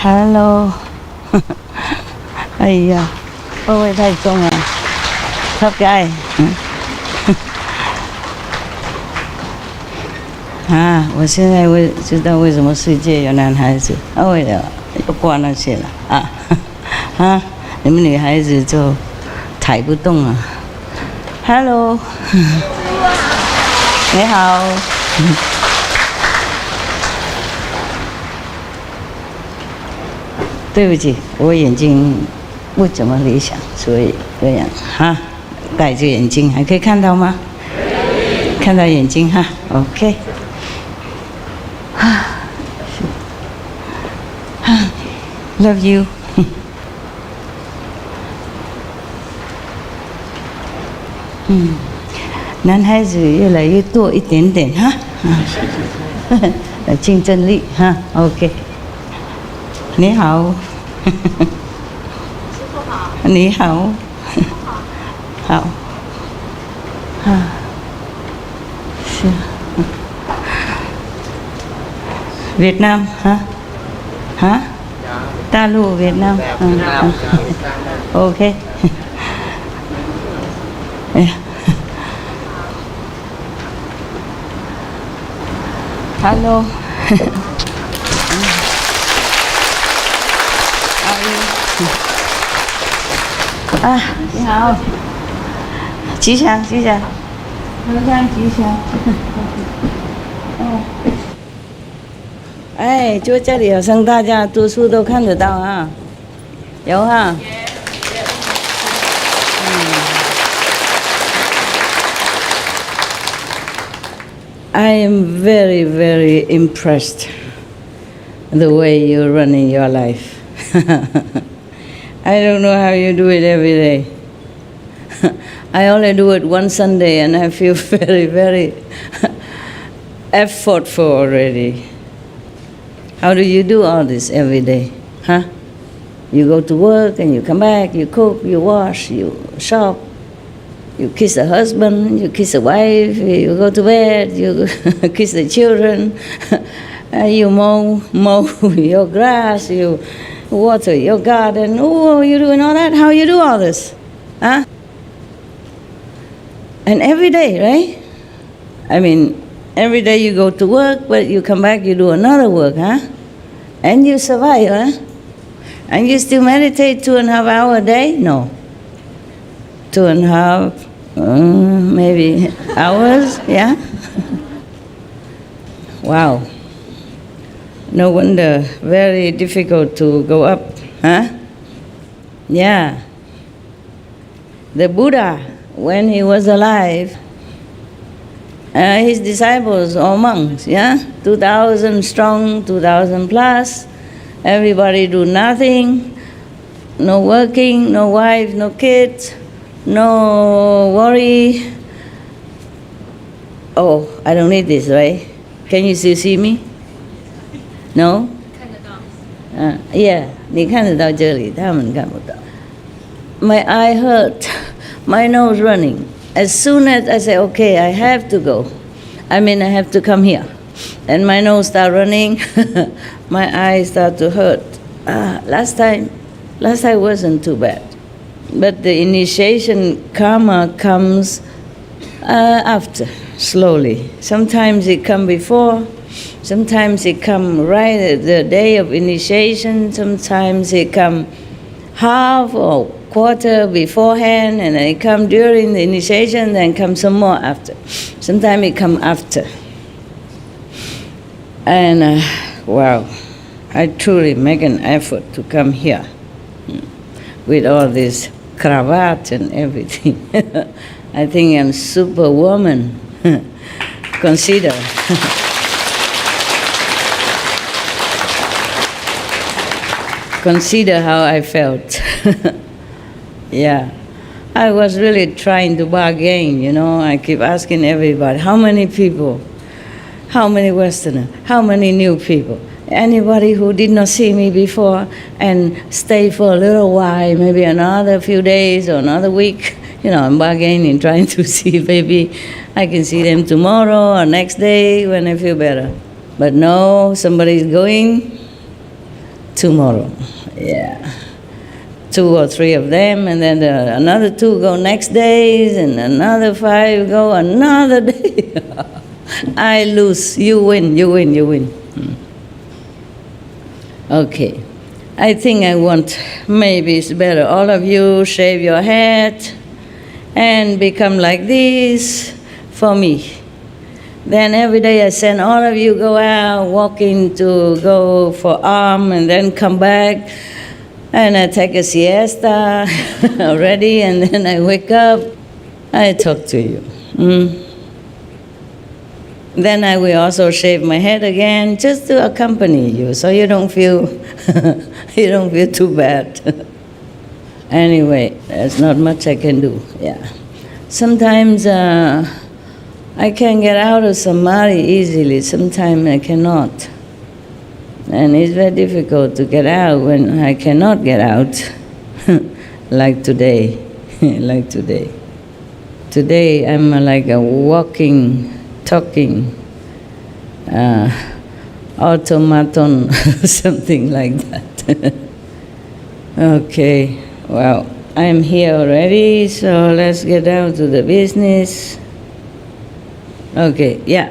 Hello. 哎呀，会不会太重啊？Tough guy. 啊，我现在知道为什么世界有男孩子，为了不管那些了啊啊，你们女孩子就抬不动啊。Hello. 你好。对不起，我眼睛不怎么理想，所以这样哈，戴着眼镜还可以看到吗？看到眼睛哈 ，OK。Love you 男孩子越来越多一点点哈，竞争力哈 ，OK。你好，师傅好，你好，好，啊，是，Việt Nam hả? Hả? Đại lục Việt Nam. OK. Hello. 啊，你好，吉祥吉祥，河山吉祥。哎，就这里好像大家读书都看得到啊，有哈。I am very, very impressed the way you're running your life. I don't know how you do it every day. I only do it one Sunday and I feel very, very effortful already. How do you do all this every day? Huh? You go to work and you come back, you cook, you wash, you shop, you kiss the husband, you kiss the wife, you go to bed, you kiss the children, you mow your grass, you water your garden. Oh, you're doing all that? How you do all this? Huh? And every day, right? I mean, every day you go to work, but you come back, you do another work, huh? And you survive, huh? And you still meditate 2.5 hours a day? No. 2.5, maybe hours, yeah? Wow. No wonder, very difficult to go up, huh? Yeah. The Buddha, when he was alive, his disciples, all monks, yeah? 2,000 strong, 2,000 plus. Everybody do nothing, no working, no wife, no kids, no worry. Oh, I don't need this, right? Can you still see me? No? 看得到。Yeah, 你看得到这里，他们看不到。My eye hurt, my nose running. As soon as I say, okay, I have to go, I mean I have to come here, and my nose start running, my eyes start to hurt. Last time wasn't too bad, but the initiation karma comes after, slowly. Sometimes it comes before, sometimes it comes right at the day of initiation, sometimes it comes half or quarter beforehand, and then it comes during the initiation, then comes some more after. Sometimes it comes after. And wow, I truly make an effort to come here with all this cravat and everything. I think I'm superwoman. Consider. Consider how I felt. Yeah, I was really trying to bargain, you know. I keep asking everybody, how many people, how many Westerners, how many new people, anybody who did not see me before and stay for a little while, maybe another few days or another week. You know, I'm bargaining, trying to see maybe I can see them tomorrow or next day when I feel better. But no, somebody's going. tomorrow. Yeah. 2 or 3 of them, and then another 2 go next day, and another 5 go another day. I lose, you win, you win, you win. Okay. I think I want, maybe it's better, all of you shave your head and become like this for me. Then every day I send all of you go out, walking to go for arm, and then come back, and I take a siesta already, and then I wake up, I talk to you. Then I will also shave my head again, just to accompany you, so you don't feel you don't feel too bad. Anyway, there's not much I can do. Yeah, sometimes I can get out of samadhi easily. Sometimes I cannot, and it's very difficult to get out when I cannot get out, like today, like today. Today I'm like a walking, talking automaton, something like that. Okay, well, I'm here already, so let's get down to the business. Okay, yeah.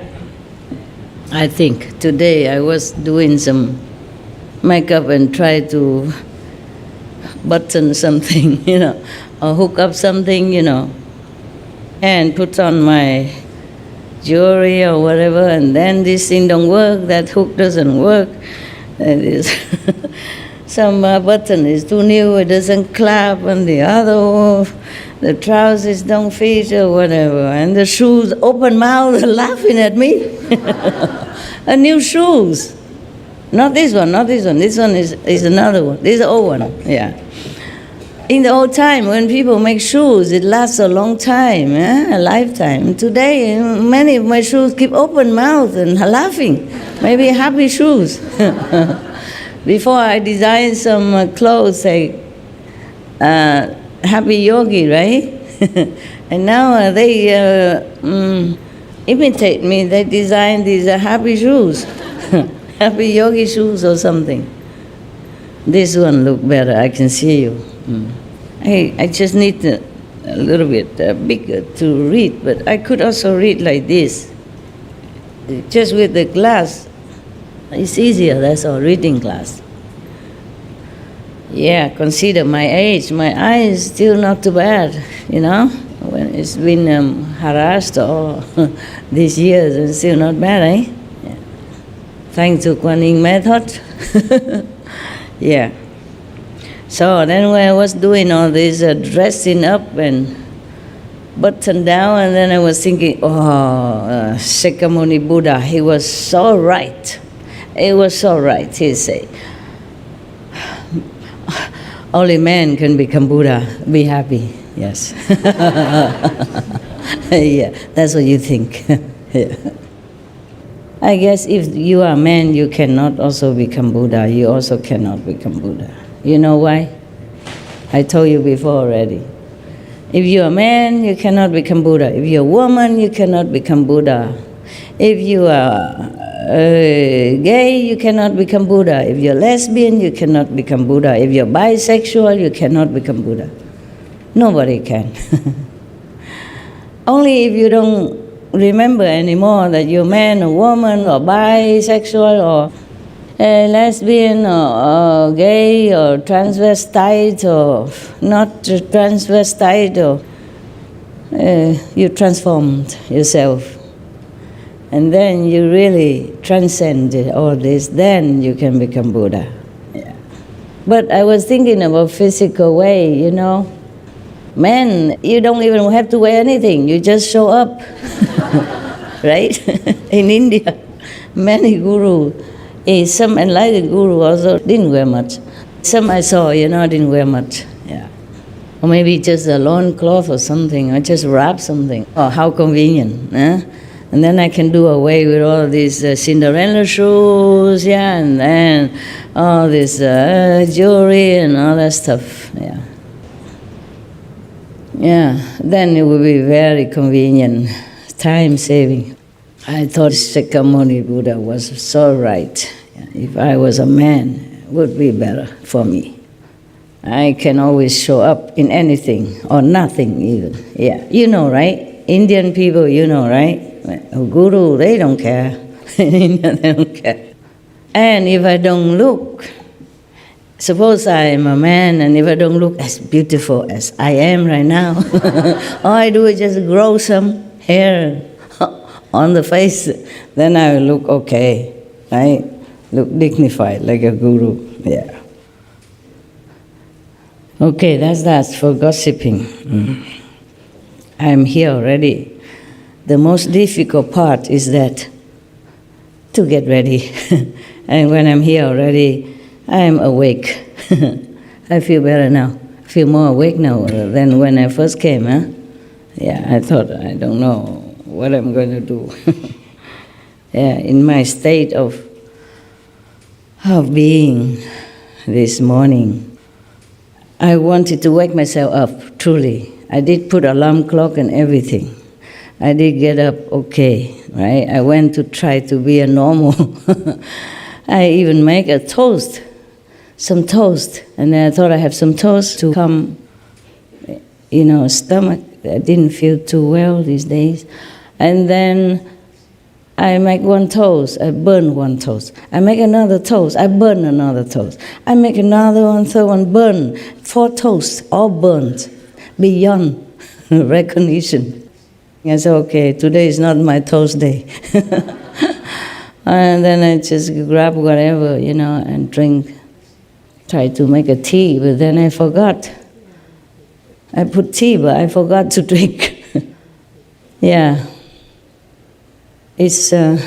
I think today I was doing some makeup and try to button something, or hook up something, and put on my jewelry or whatever, and then this thing don't work, that hook doesn't work. That is some button is too new, it doesn't clap, and the other, the trousers don't fit or whatever, and the shoes open mouth laughing at me. A new shoes. Not this one, not this one. This one is another one. This is the old one, yeah. In the old time, when people make shoes, it lasts a long time, a lifetime. Today, many of my shoes keep open mouth and laughing. Maybe happy shoes. Before I designed some clothes, like happy yogi, right? And now they imitate me. They design these happy shoes, happy yogi shoes or something. This one look better. I can see you. I just need a little bit bigger to read, but I could also read like this. Just with the glass, it's easier, that's all, reading glass. Yeah, consider my age. My eye is still not too bad, when it's been harassed all these years, it's still not bad, eh? Yeah. Thanks to Kuan Yin method. Yeah. So then when I was doing all this dressing up and button down, and then I was thinking, Shakyamuni Buddha, he was so right. He was so right, he said. Only man can become Buddha, be happy, yes. Yeah, that's what you think. Yeah. I guess if you are a man, you cannot also become Buddha. You also cannot become Buddha. You know why? I told you before already. If you're a man, you cannot become Buddha. If you're a woman, you cannot become Buddha. If you are gay, you cannot become Buddha. If you're lesbian, you cannot become Buddha. If you're bisexual, you cannot become Buddha. Nobody can. Only if you don't remember anymore that you're man or woman or bisexual or lesbian or gay or transvestite or not transvestite, or you transformed yourself. And then you really transcend all this, then you can become Buddha. Yeah. But I was thinking about physical way, Men, you don't even have to wear anything, you just show up. Right? In India, many gurus, some enlightened guru also didn't wear much. Some I saw, didn't wear much. Yeah. Or maybe just a lawn cloth or something, or just wrap something. Oh, how convenient. And then I can do away with all these Cinderella shoes, yeah, and then all this jewelry and all that stuff, yeah. Yeah, then it would be very convenient, time-saving. I thought Shakyamuni Buddha was so right. If I was a man, would be better for me. I can always show up in anything or nothing even. Yeah, you know, right? Indian people, you know, right? Guru, they don't care. In India, they don't care. And if I don't look, suppose I am a man, and if I don't look as beautiful as I am right now, all I do is just grow some hair on the face, then I will look okay, right? Look dignified like a guru, yeah. Okay, that's that for gossiping. I'm here already. The most difficult part is that to get ready. And when I'm here already, I am awake. I feel better now. I feel more awake now than when I first came, huh? Yeah, I thought, I don't know what I'm going to do. Yeah, in my state of being this morning, I wanted to wake myself up, truly. I did put alarm clock and everything. I did get up okay, right? I went to try to be a normal. I even make a toast, some toast. And then I thought I have some toast to come, stomach. I didn't feel too well these days. And then I make one toast, I burn one toast. I make another toast, I burn another toast. I make another one, third one, burn. 4 toasts, all burnt, beyond recognition. I said, okay, today is not my toast day. And then I just grab whatever, and drink. Try to make a tea, but then I forgot. I put tea, but I forgot to drink. Yeah. It's a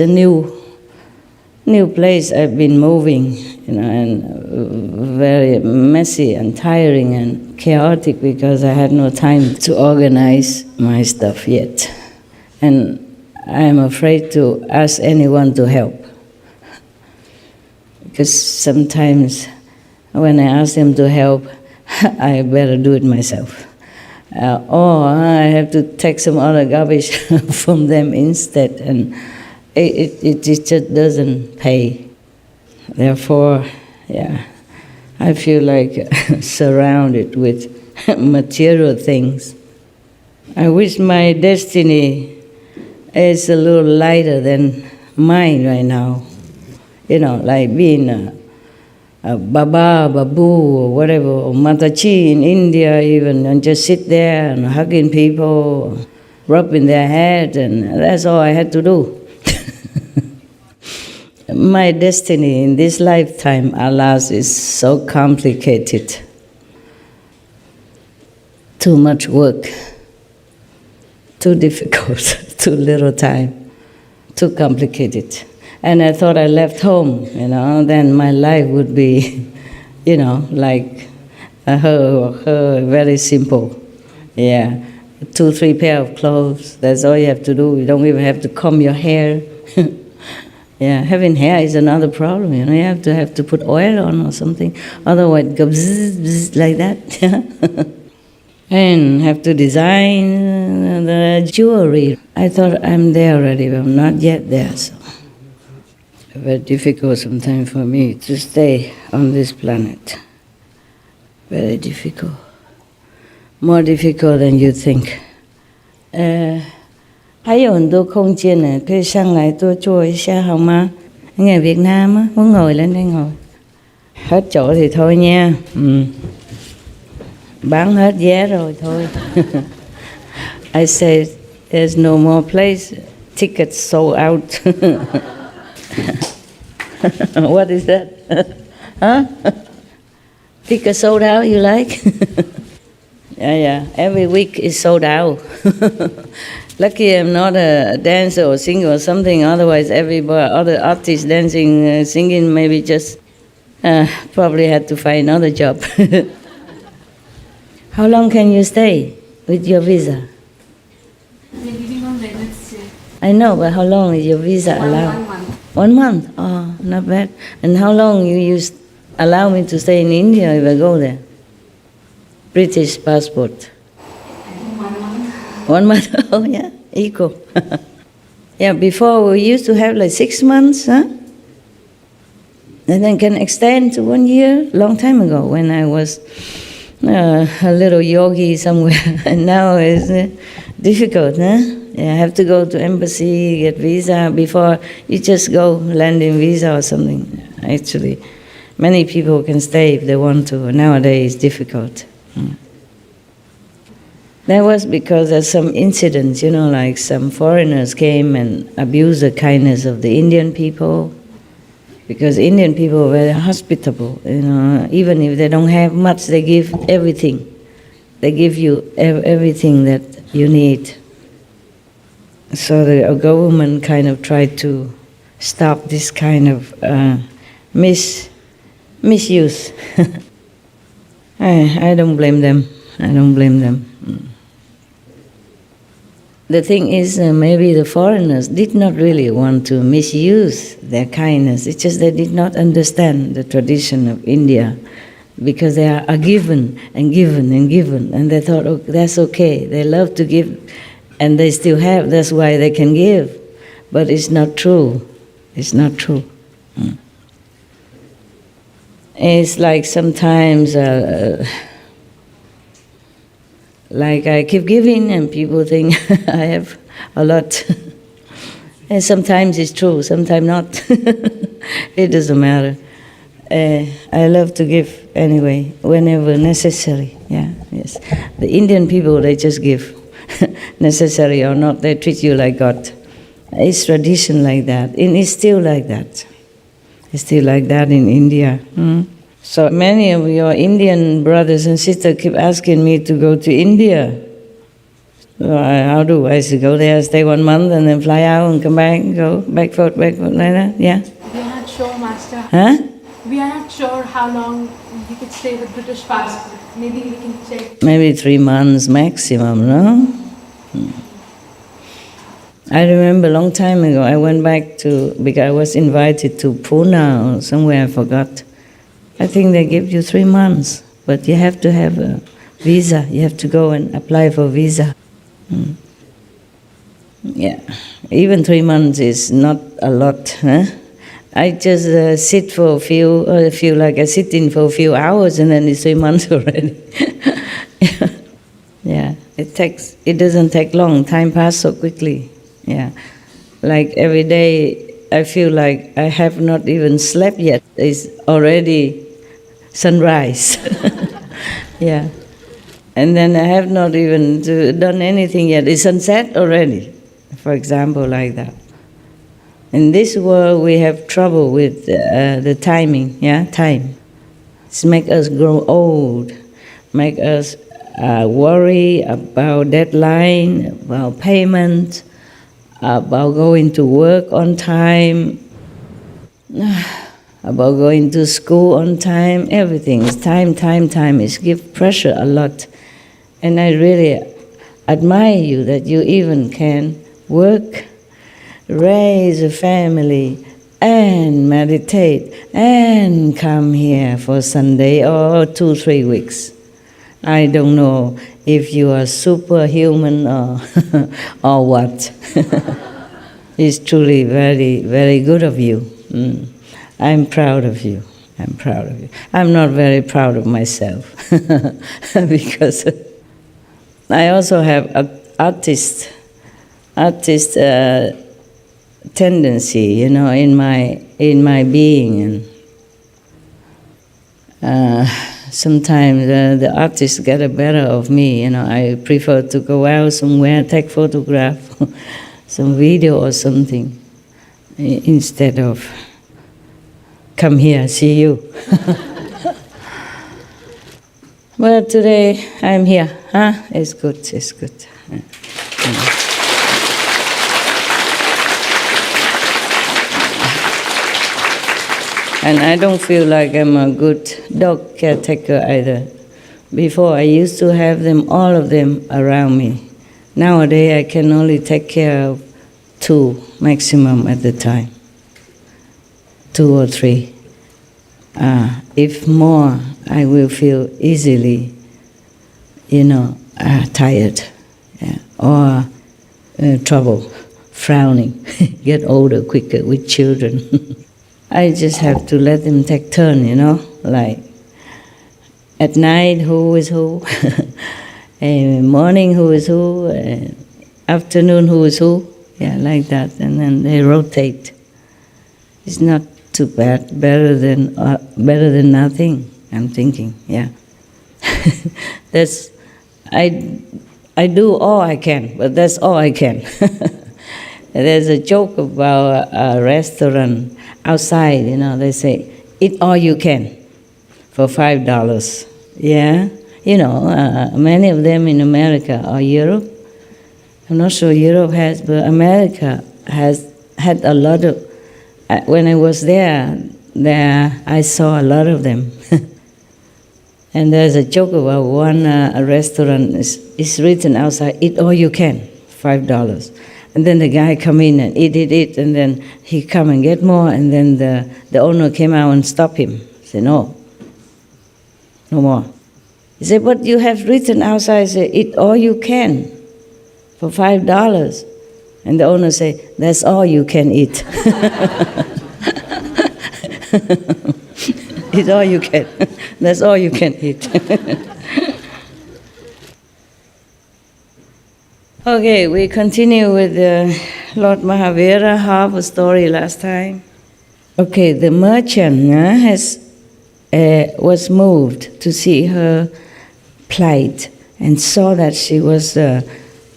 new place I've been moving, and very messy and tiring and chaotic because I had no time to organize my stuff yet. And I'm afraid to ask anyone to help. Because sometimes when I ask them to help, I better do it myself. Or I have to take some other garbage from them instead, and it just doesn't pay. Therefore, yeah, I feel like surrounded with material things. I wish my destiny is a little lighter than mine right now. Like being a Baba, Babu, or whatever, or Mataji in India even, and just sit there and hugging people, rubbing their head, and that's all I had to do. My destiny in this lifetime, alas, is so complicated. Too much work, too difficult, too little time, too complicated. And I thought I left home, then my life would be, like her, very simple. Yeah, 2, 3 pair of clothes, that's all you have to do. You don't even have to comb your hair. Yeah, having hair is another problem, you have to put oil on or something, otherwise it goes bzz, bzz, like that. And have to design the jewelry. I thought I'm there already, but I'm not yet there, so. Very difficult sometimes for me to stay on this planet. Very difficult. More difficult than you think. 还有很多空间呢，可以上来多坐一下好吗？ Người Việt Nam á, muốn ngồi lên đây ngồi. Hết chỗ thì thôi nha. Bán hết vé rồi thôi. I said there's no more place. Tickets sold out. What is that? Huh? Tickets sold out, you like? Yeah. Every week is sold out. Lucky I'm not a dancer or singer or something. Otherwise, other artists dancing, singing, maybe just probably had to find another job. How long can you stay with your visa? I know, but how long is your visa allowed? 1 month. Oh, not bad. And how long you allow me to stay in India if I go there? British passport. 1 month. Oh, yeah, equal. Yeah, before we used to have like 6 months, huh? And then can extend to 1 year, long time ago, when I was a little yogi somewhere. And now it's difficult, huh? You have to go to embassy, get visa before you just go landing visa or something. Actually, many people can stay if they want to. Nowadays, it's difficult. That was because of some incidents, like some foreigners came and abused the kindness of the Indian people. Because Indian people are very hospitable, even if they don't have much, they give everything. They give you everything that you need. So the government kind of tried to stop this kind of misuse. I don't blame them. I don't blame them. The thing is, maybe the foreigners did not really want to misuse their kindness. It's just they did not understand the tradition of India, because they are given and given and given, and they thought, oh, that's okay. They love to give, and they still have. That's why they can give. But it's not true. It's not true. It's like sometimes. Like I keep giving and people think I have a lot. And sometimes it's true, sometimes not. It doesn't matter. I love to give anyway, whenever necessary. Yeah, yes. The Indian people, they just give. Necessary or not, they treat you like God. It's tradition like that, and it's still like that. It's still like that in India. So many of your Indian brothers and sisters keep asking me to go to India. So how do I go there, stay 1 month, and then fly out and come back, and go back forth, like that? Yeah. We are not sure, Master. Huh? We are not sure how long we could stay with British passport. Maybe we can check. Maybe 3 months maximum, no? I remember a long time ago, I went back because I was invited to Pune or somewhere, I forgot. I think they give you 3 months, but you have to have a visa. You have to go and apply for visa. Yeah, even 3 months is not a lot. Huh? I just sit for I sit in for a few hours, and then it's 3 months already. Yeah, it doesn't take long. Time passes so quickly. Yeah, like every day I feel like I have not even slept yet. It's already sunrise. Yeah. And then I have not even done anything yet. It's sunset already, for example, like that. In this world, we have trouble with the timing, time. It's make us grow old, make us worry about deadline, about payment, about going to work on time, about going to school on time. Everything is time. It gives pressure a lot. And I really admire you that you even can work, raise a family, and meditate, and come here for Sunday or 2-3 weeks. I don't know if you are superhuman or or what. It's truly very, very good of you. I'm proud of you. I'm proud of you. I'm not very proud of myself because I also have an artist tendency, in my being, and sometimes the artists get the better of me. I prefer to go out somewhere, take photograph, some video or something, instead of come here, see you. But today I'm here, huh? It's good, it's good. And I don't feel like I'm a good dog caretaker either. Before, I used to have all of them around me. Nowadays, I can only take care of 2 maximum at the time. 2 or 3. If more, I will feel easily, tired, or trouble, frowning, get older quicker with children. I just have to let them take turn, like at night who is who, morning who is who, afternoon who is who, like that, and then they rotate. It's not too bad, better than nothing, I'm thinking, That's, I do all I can, but that's all I can. There's a joke about a restaurant outside, they say, eat all you can for $5. Yeah, many of them in America or Europe. I'm not sure Europe has, but America has had a lot of, when I was there I saw a lot of them. And there's a joke about one a restaurant is written outside, eat all you can, $5. And then the guy come in and eat, and then he come and get more, and then the owner came out and stopped him. Say, no more. He said, but you have written outside, say, eat all you can for $5. And the owner say, that's all you can eat. Eat all you can. That's all you can eat. Okay, we continue with Lord Mahavira, half a story last time. Okay, the merchant was moved to see her plight and saw that she was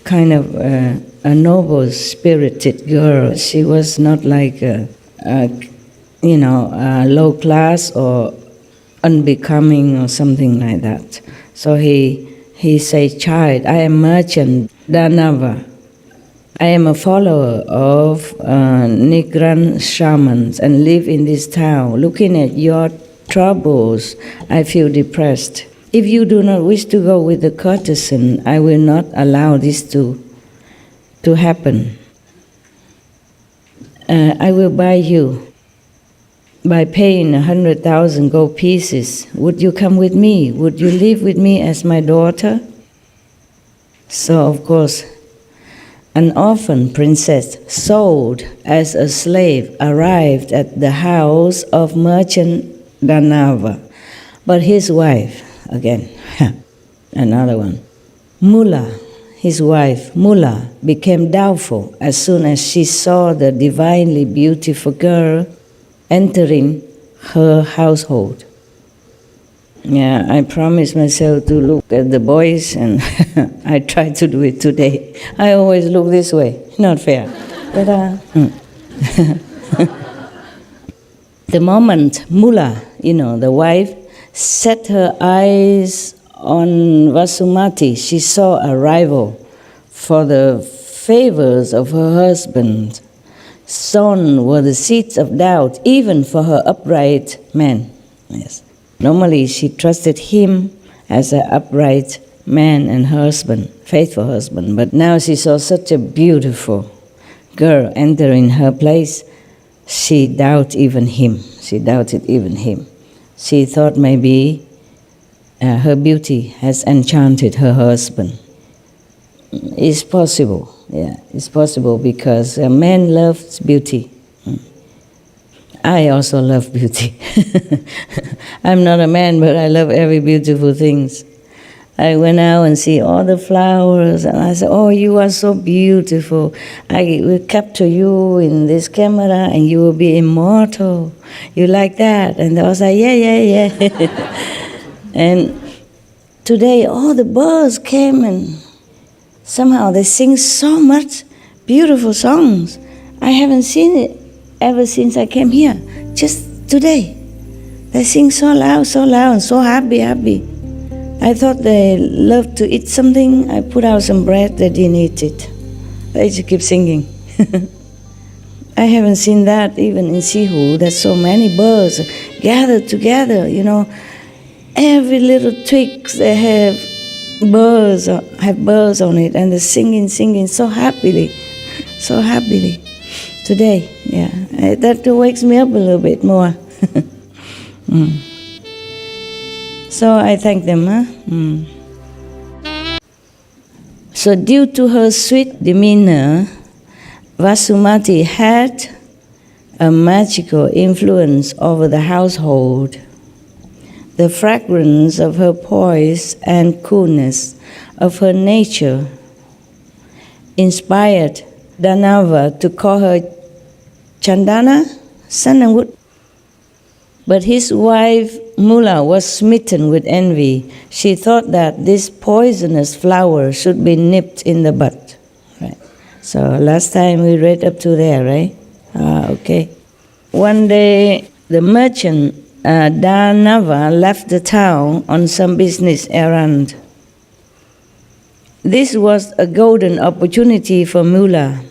kind of a noble-spirited girl. She was not like low class or unbecoming or something like that. So he said, child, I am merchant Danava. I am a follower of Nigran shamans and live in this town. Looking at your troubles, I feel depressed. If you do not wish to go with the courtesan, I will not allow this to happen. I will buy you by paying 100,000 gold pieces. Would you come with me? Would you live with me as my daughter? So, of course, an orphan princess sold as a slave arrived at the house of merchant Danava. But his wife, again, another one, Mula, his wife, Mula, became doubtful as soon as she saw the divinely beautiful girl entering her household. Yeah, I promised myself to look at the boys, and I tried to do it today. I always look this way, not fair. But the moment Mula, the wife, set her eyes on Vasumati, she saw a rival for the favors of her husband. Son were the seeds of doubt, even for her upright man. Yes. Normally, she trusted him as an upright man and husband, faithful husband. But now she saw such a beautiful girl entering her place. She doubted even him. She thought maybe her beauty has enchanted her husband. It's possible. Yeah, it's possible because a man loves beauty. I also love beauty. I'm not a man, but I love every beautiful things. I went out and see all the flowers, and I said, oh, you are so beautiful. I will capture you in this camera, and you will be immortal. You like that? And I was like, yeah. And today, all the birds came, and somehow they sing so much beautiful songs. I haven't seen it ever since I came here, just today. They sing so loud, and so happy. I thought they loved to eat something. I put out some bread, they didn't eat it. They just keep singing. I haven't seen that even in Sihu. There's so many birds gathered together, Every little twigs, they have birds on it, and they're singing so happily. Today, yeah, that wakes me up a little bit more. So I thank them. So due to her sweet demeanor, Vasumati had a magical influence over the household. The fragrance of her poise and coolness of her nature inspired Danava to call her Chandana, sandalwood. But his wife Mula was smitten with envy. She thought that this poisonous flower should be nipped in the bud. Right. So last time we read up to there, right? Okay. One day, the merchant Danava left the town on some business errand. This was a golden opportunity for Mula.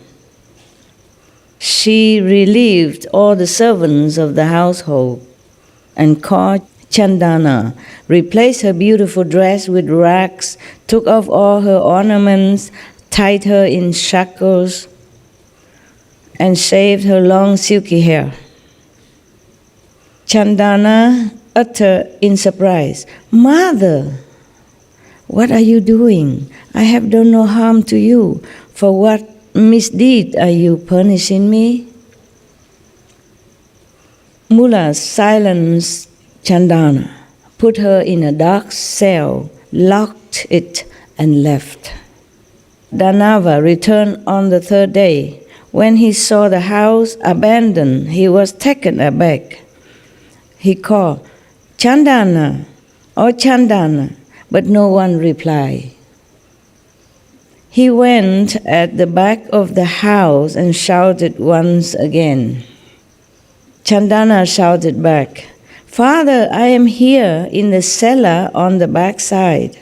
She relieved all the servants of the household and called Chandana, replaced her beautiful dress with rags, took off all her ornaments, tied her in shackles, and shaved her long silky hair. Chandana uttered in surprise, "Mother, what are you doing? I have done no harm to you. For what misdeed are you punishing me?" Mula silenced Chandana, put her in a dark cell, locked it, and left. Danava returned on the third day. When he saw the house abandoned, he was taken aback. He called, "Chandana, oh Chandana," but no one replied. He went at the back of the house and shouted once again. Chandana shouted back, "Father, I am here in the cellar on the back side."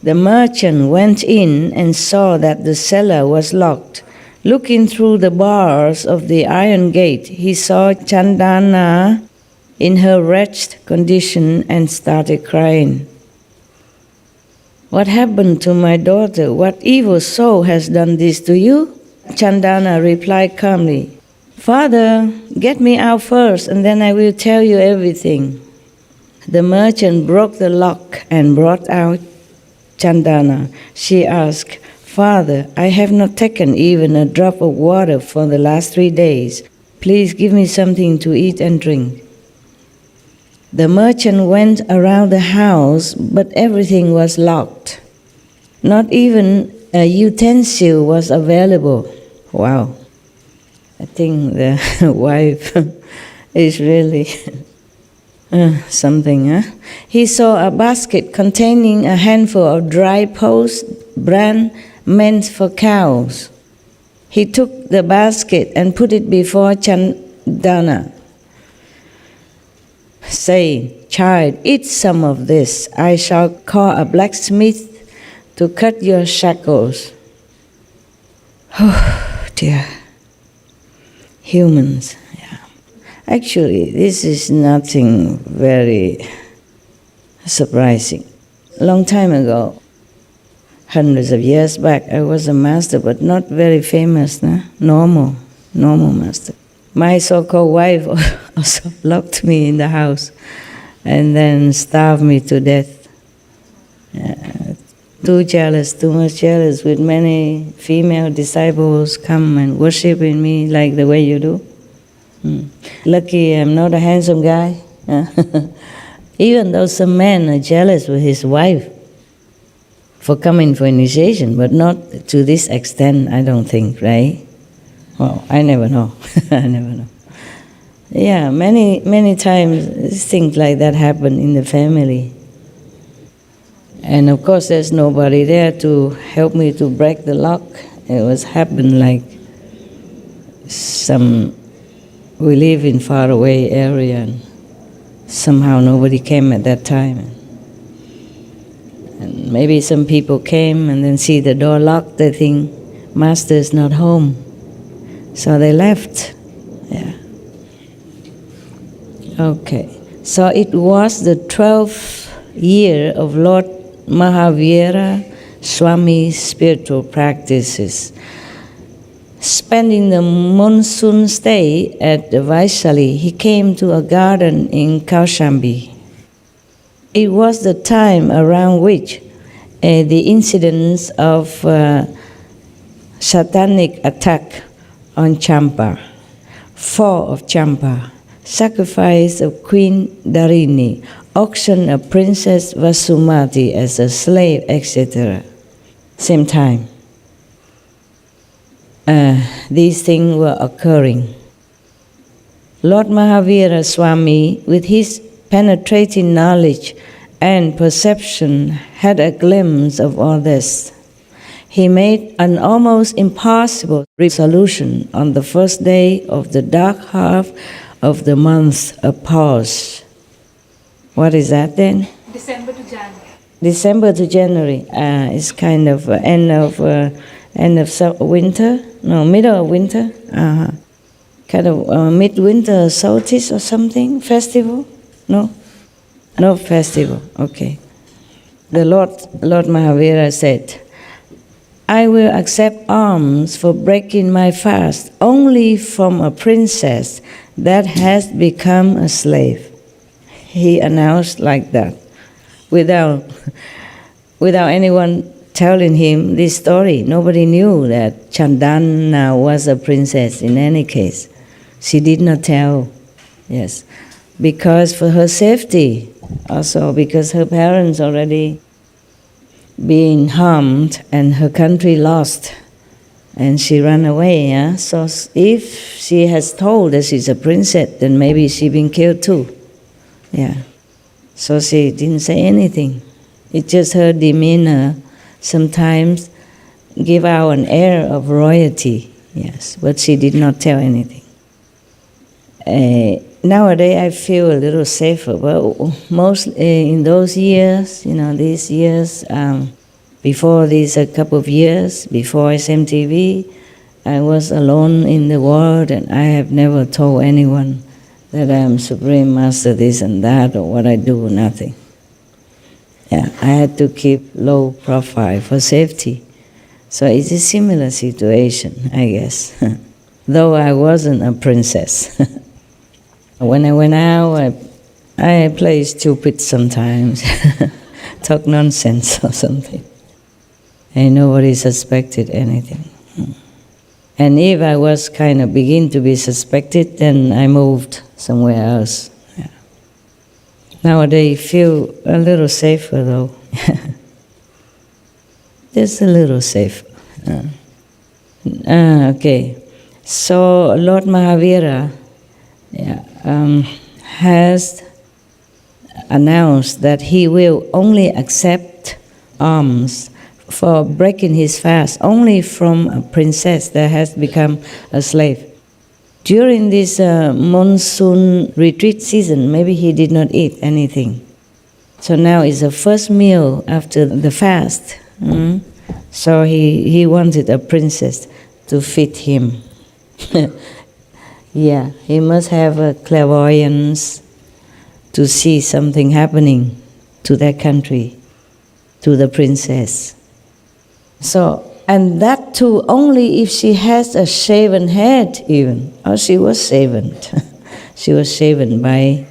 The merchant went in and saw that the cellar was locked. Looking through the bars of the iron gate, he saw Chandana in her wretched condition and started crying. "What happened to my daughter? What evil soul has done this to you?" Chandana replied calmly, "Father, get me out first, and then I will tell you everything." The merchant broke the lock and brought out Chandana. She asked, "Father, I have not taken even a drop of water for the last 3 days. Please give me something to eat and drink." The merchant went around the house, but everything was locked. Not even a utensil was available. Wow. I think the wife is really something, huh? He saw a basket containing a handful of dry post bran meant for cows. He took the basket and put it before Chandana, saying, "Child, eat some of this. I shall call a blacksmith to cut your shackles." Oh dear. Humans, yeah. Actually, this is nothing very surprising. A long time ago, hundreds of years back, I was a master, but not very famous, nah? Normal master. My so-called wife also locked me in the house and then starved me to death. Too much jealous, with many female disciples come and worshiping me like the way you do. Lucky I'm not a handsome guy. Even though some men are jealous with his wife for coming for initiation, but not to this extent, I don't think, right? Well, I never know. I never know. Yeah, many times things like that happen in the family. And of course, there's nobody there to help me to break the lock. It was happened like we live in faraway area, and somehow nobody came at that time. And maybe some people came and then see the door locked. They think Master is not home, so they left. Yeah. Okay. So it was the 12th year of Lord Mahavira Swami's spiritual practices. Spending the monsoon stay at Vaishali, he came to a garden in Kaushambi. It was the time around which the incidents of satanic attack on Champa fall of Champa, sacrifice of Queen Darini, auction of Princess Vasumati as a slave, etc. Same time. These things were occurring. Lord Mahavira Swami, with his penetrating knowledge and perception, had a glimpse of all this. He made an almost impossible resolution on the first day of the dark half of the month of Pause. What is that then? December to January. December to January. It's kind of end of winter. No, middle of winter. Kind of midwinter solstice or something. Festival? No, no festival. Okay. The Lord Mahavira said, I will accept alms for breaking my fast only from a princess that has become a slave. He announced like that, without anyone telling him this story. Nobody knew that Chandana was a princess in any case. She did not tell, yes, because for her safety, also because her parents already being harmed and her country lost, and she ran away. Yeah? So if she has told that she's a princess, then maybe she been killed too. Yeah. So she didn't say anything. It's just her demeanor sometimes give out an air of royalty. Yes, but she did not tell anything. Nowadays I feel a little safer, but mostly in those years, these years, before these a couple of years, before SMTV, I was alone in the world and I have never told anyone that I am Supreme Master this and that or what I do, nothing. Yeah, I had to keep low profile for safety. So it's a similar situation, I guess, though I wasn't a princess. When I went out, I play stupid sometimes, talk nonsense or something. And nobody suspected anything. And if I was kind of begin to be suspected, then I moved somewhere else. Yeah. Nowadays, I feel a little safer though. Just a little safer. Okay. So Lord Mahavira has announced that he will only accept alms for breaking his fast only from a princess that has become a slave. During this monsoon retreat season, maybe he did not eat anything. So now it's the first meal after the fast. So he wanted a princess to feed him. Yeah, he must have a clairvoyance to see something happening to that country, to the princess. So, and that too only if she has a shaven head even. Oh, she was shaven. She was shaven by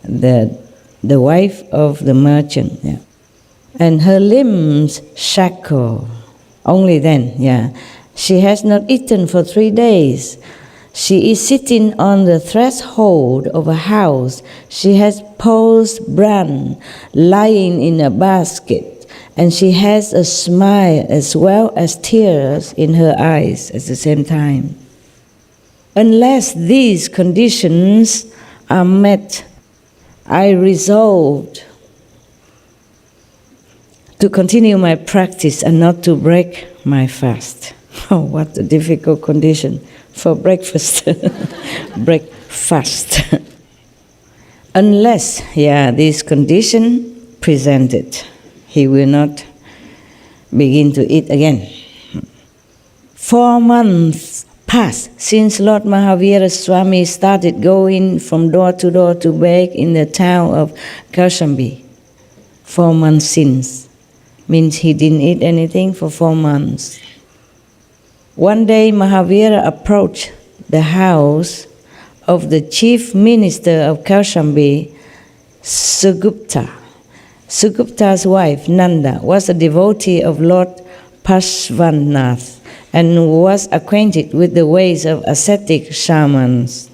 the wife of the merchant. Yeah. And her limbs shackled. Only then, yeah. She has not eaten for 3 days. She is sitting on the threshold of a house. She has posed bran lying in a basket, and she has a smile as well as tears in her eyes at the same time. Unless these conditions are met, I resolved to continue my practice and not to break my fast. Oh, what a difficult condition for breakfast. Break fast. Unless, this condition presented, he will not begin to eat again. 4 months passed since Lord Mahavira Swami started going from door to beg in the town of Kaushambi. 4 months since. Means he didn't eat anything for 4 months. One day Mahavira approached the house of the chief minister of Kaushambi, Sugupta. Sugupta's wife, Nanda, was a devotee of Lord Parshvanath, and was acquainted with the ways of ascetic shamans.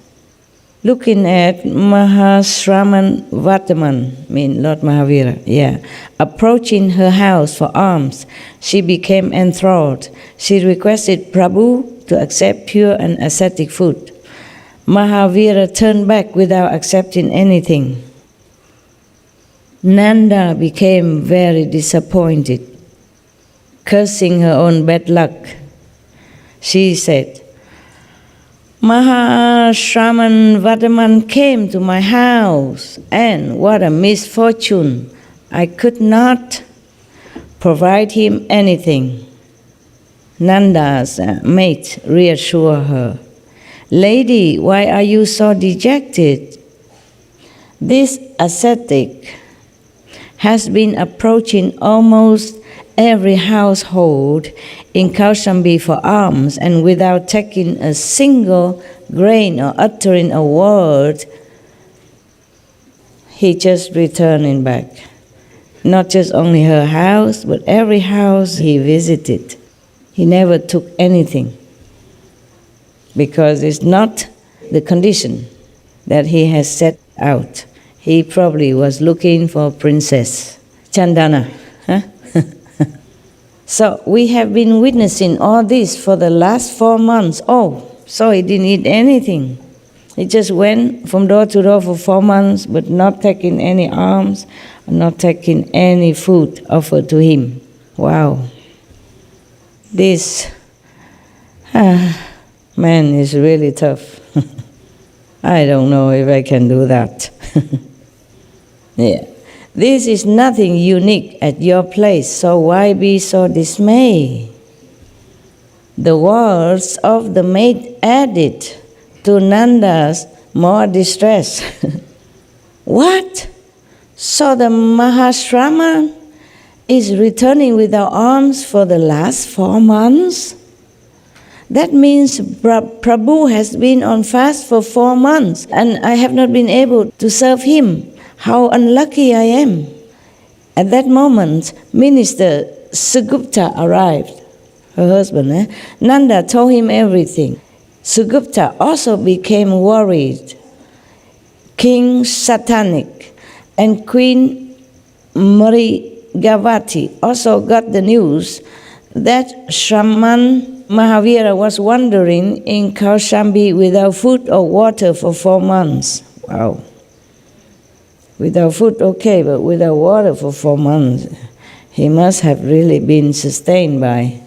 Looking at Mahashraman Vataman, Lord Mahavira, approaching her house for alms, she became enthralled. She requested Prabhu to accept pure and ascetic food. Mahavira turned back without accepting anything. Nanda became very disappointed, cursing her own bad luck. She said, Mahashraman Vataman came to my house, and what a misfortune! I could not provide him anything. Nanda's mate reassured her, Lady, why are you so dejected? This ascetic has been approaching almost every household in Kaushambi for alms, and without taking a single grain or uttering a word, he just returning back. Not just only her house, but every house he visited. He never took anything, because it's not the condition that he has set out. He probably was looking for Princess Chandana. Huh? So we have been witnessing all this for the last 4 months. Oh, so he didn't eat anything. He just went from door to door for 4 months, but not taking any alms, not taking any food offered to him. Wow. This man is really tough. I don't know if I can do that. Yeah. This is nothing unique at your place, so why be so dismayed? The words of the maid added to Nanda's more distress. What? So the Mahashraman is returning without alms for the last 4 months? That means Prabhu has been on fast for 4 months, and I have not been able to serve him. How unlucky I am. At that moment, Minister Sugupta arrived, her husband. Nanda told him everything. Sugupta also became worried. King Satanik and Queen Marigavati also got the news that Shraman Mahavira was wandering in Kaushambi without food or water for 4 months. Wow. Without food, okay, but without water for 4 months, he must have really been sustained by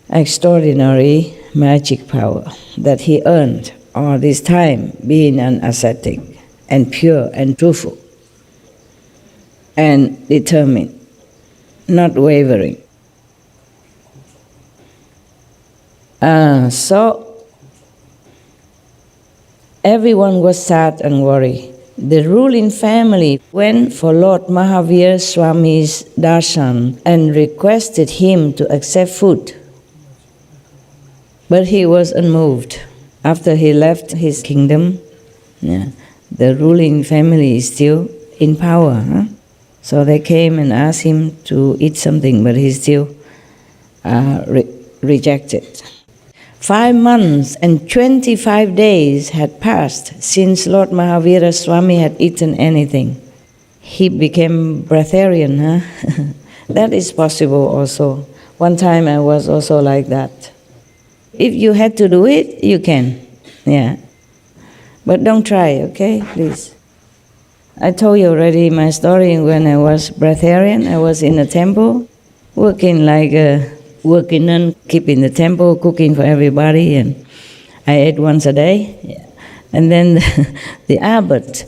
extraordinary magic power that he earned all this time, being an ascetic and pure and truthful and determined, not wavering. So everyone was sad and worried. The ruling family went for Lord Mahavira Swami's darshan and requested him to accept food. But he was unmoved. After he left his kingdom, the ruling family is still in power. So they came and asked him to eat something, but he still rejected. 5 months and 25 days had passed since Lord Mahavira Swami had eaten anything. He became breatharian. That is possible also. One time I was also like that. If you had to do it, you can. Yeah. But don't try, okay? Please. I told you already my story when I was breatharian. I was in a temple, working like a working nun, keeping the temple, cooking for everybody, and I ate once a day. Yeah. And then the abbot,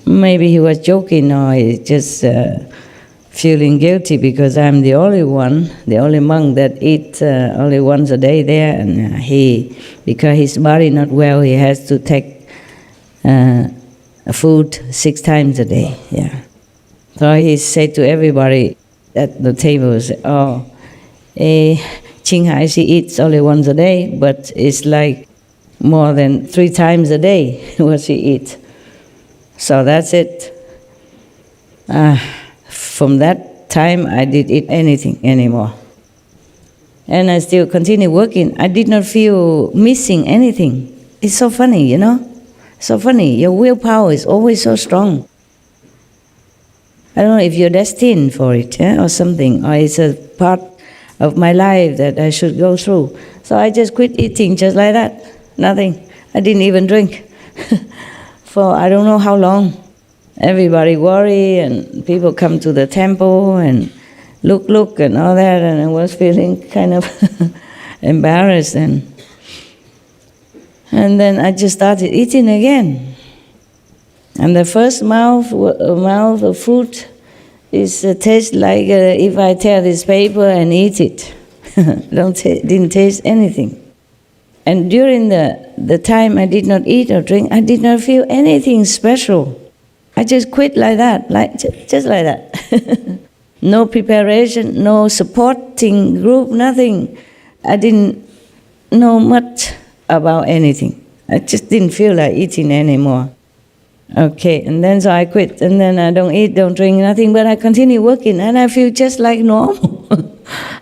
maybe he was joking or he just feeling guilty because I'm the only one, the only monk that eat only once a day there, and because his body not well, he has to take food 6 times a day. Yeah. So he said to everybody at the table, oh, Qinghai, she eats only once a day, but it's like more than 3 times a day what she eats. So that's it. From that time, I didn't eat anything anymore. and I still continue working. I did not feel missing anything. It's so funny, you know? So funny. Your willpower is always so strong. I don't know if you're destined for it, or something, or it's a part of my life that I should go through. So I just quit eating just like that. Nothing. I didn't even drink for I don't know how long. Everybody worry, and people come to the temple and look and all that, and I was feeling kind of embarrassed, and then I just started eating again. And the first mouth of food is tastes like if I tear this paper and eat it. Didn't taste anything. And during the time I did not eat or drink, I did not feel anything special. I just quit like that, just like that. No preparation, no supporting group, nothing. I didn't know much about anything. I just didn't feel like eating anymore. Okay, and then so I quit, and then I don't eat, don't drink, nothing, but I continue working, and I feel just like normal.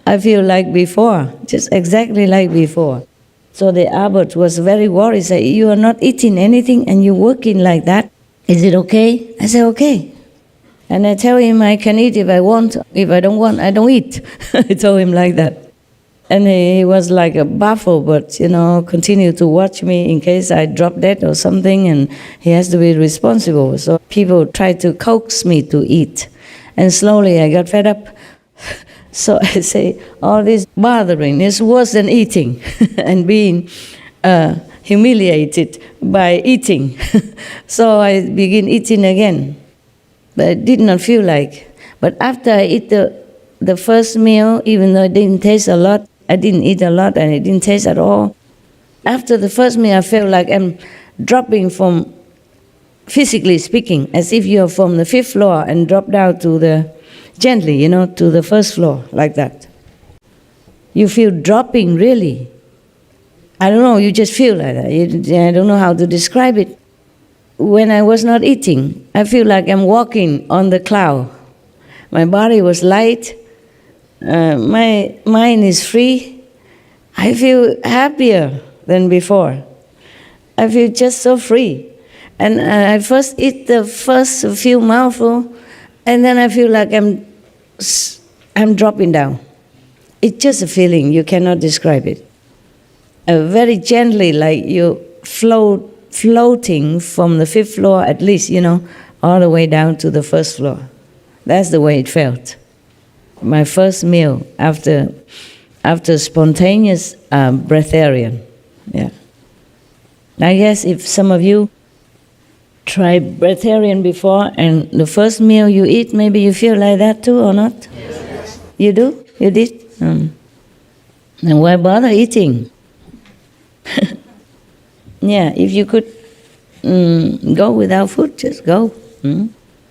I feel like before, just exactly like before. So the abbot was very worried, said, you are not eating anything and you're working like that. Is it okay? I said, okay. And I tell him I can eat if I want. If I don't want, I don't eat. I told him like that. And he was like a baffled, but, continued to watch me in case I drop dead or something, and he has to be responsible. So people tried to coax me to eat. And slowly I got fed up. So I say, all this bothering is worse than eating and being humiliated by eating. So I begin eating again. But I did not feel like. But after I eat the first meal, even though it didn't taste a lot, I didn't eat a lot and it didn't taste at all. After the first meal, I felt like I'm dropping from, physically speaking, as if you're from the 5th floor and drop down to gently, to the 1st floor, like that. You feel dropping, really. I don't know, you just feel like that. I don't know how to describe it. When I was not eating, I feel like I'm walking on the cloud. My body was light. My mind is free. I feel happier than before. I feel just so free. And I first eat the first few mouthfuls, and then I feel like I'm dropping down. It's just a feeling, you cannot describe it. Very gently, like you floating from the 5th floor, at least, all the way down to the 1st floor. That's the way it felt. My first meal after spontaneous breatharian. Yeah. I guess if some of you tried breatharian before and the first meal you eat, maybe you feel like that too or not? Yes. You do? You did? Then why bother eating? Yeah, if you could go without food, just go.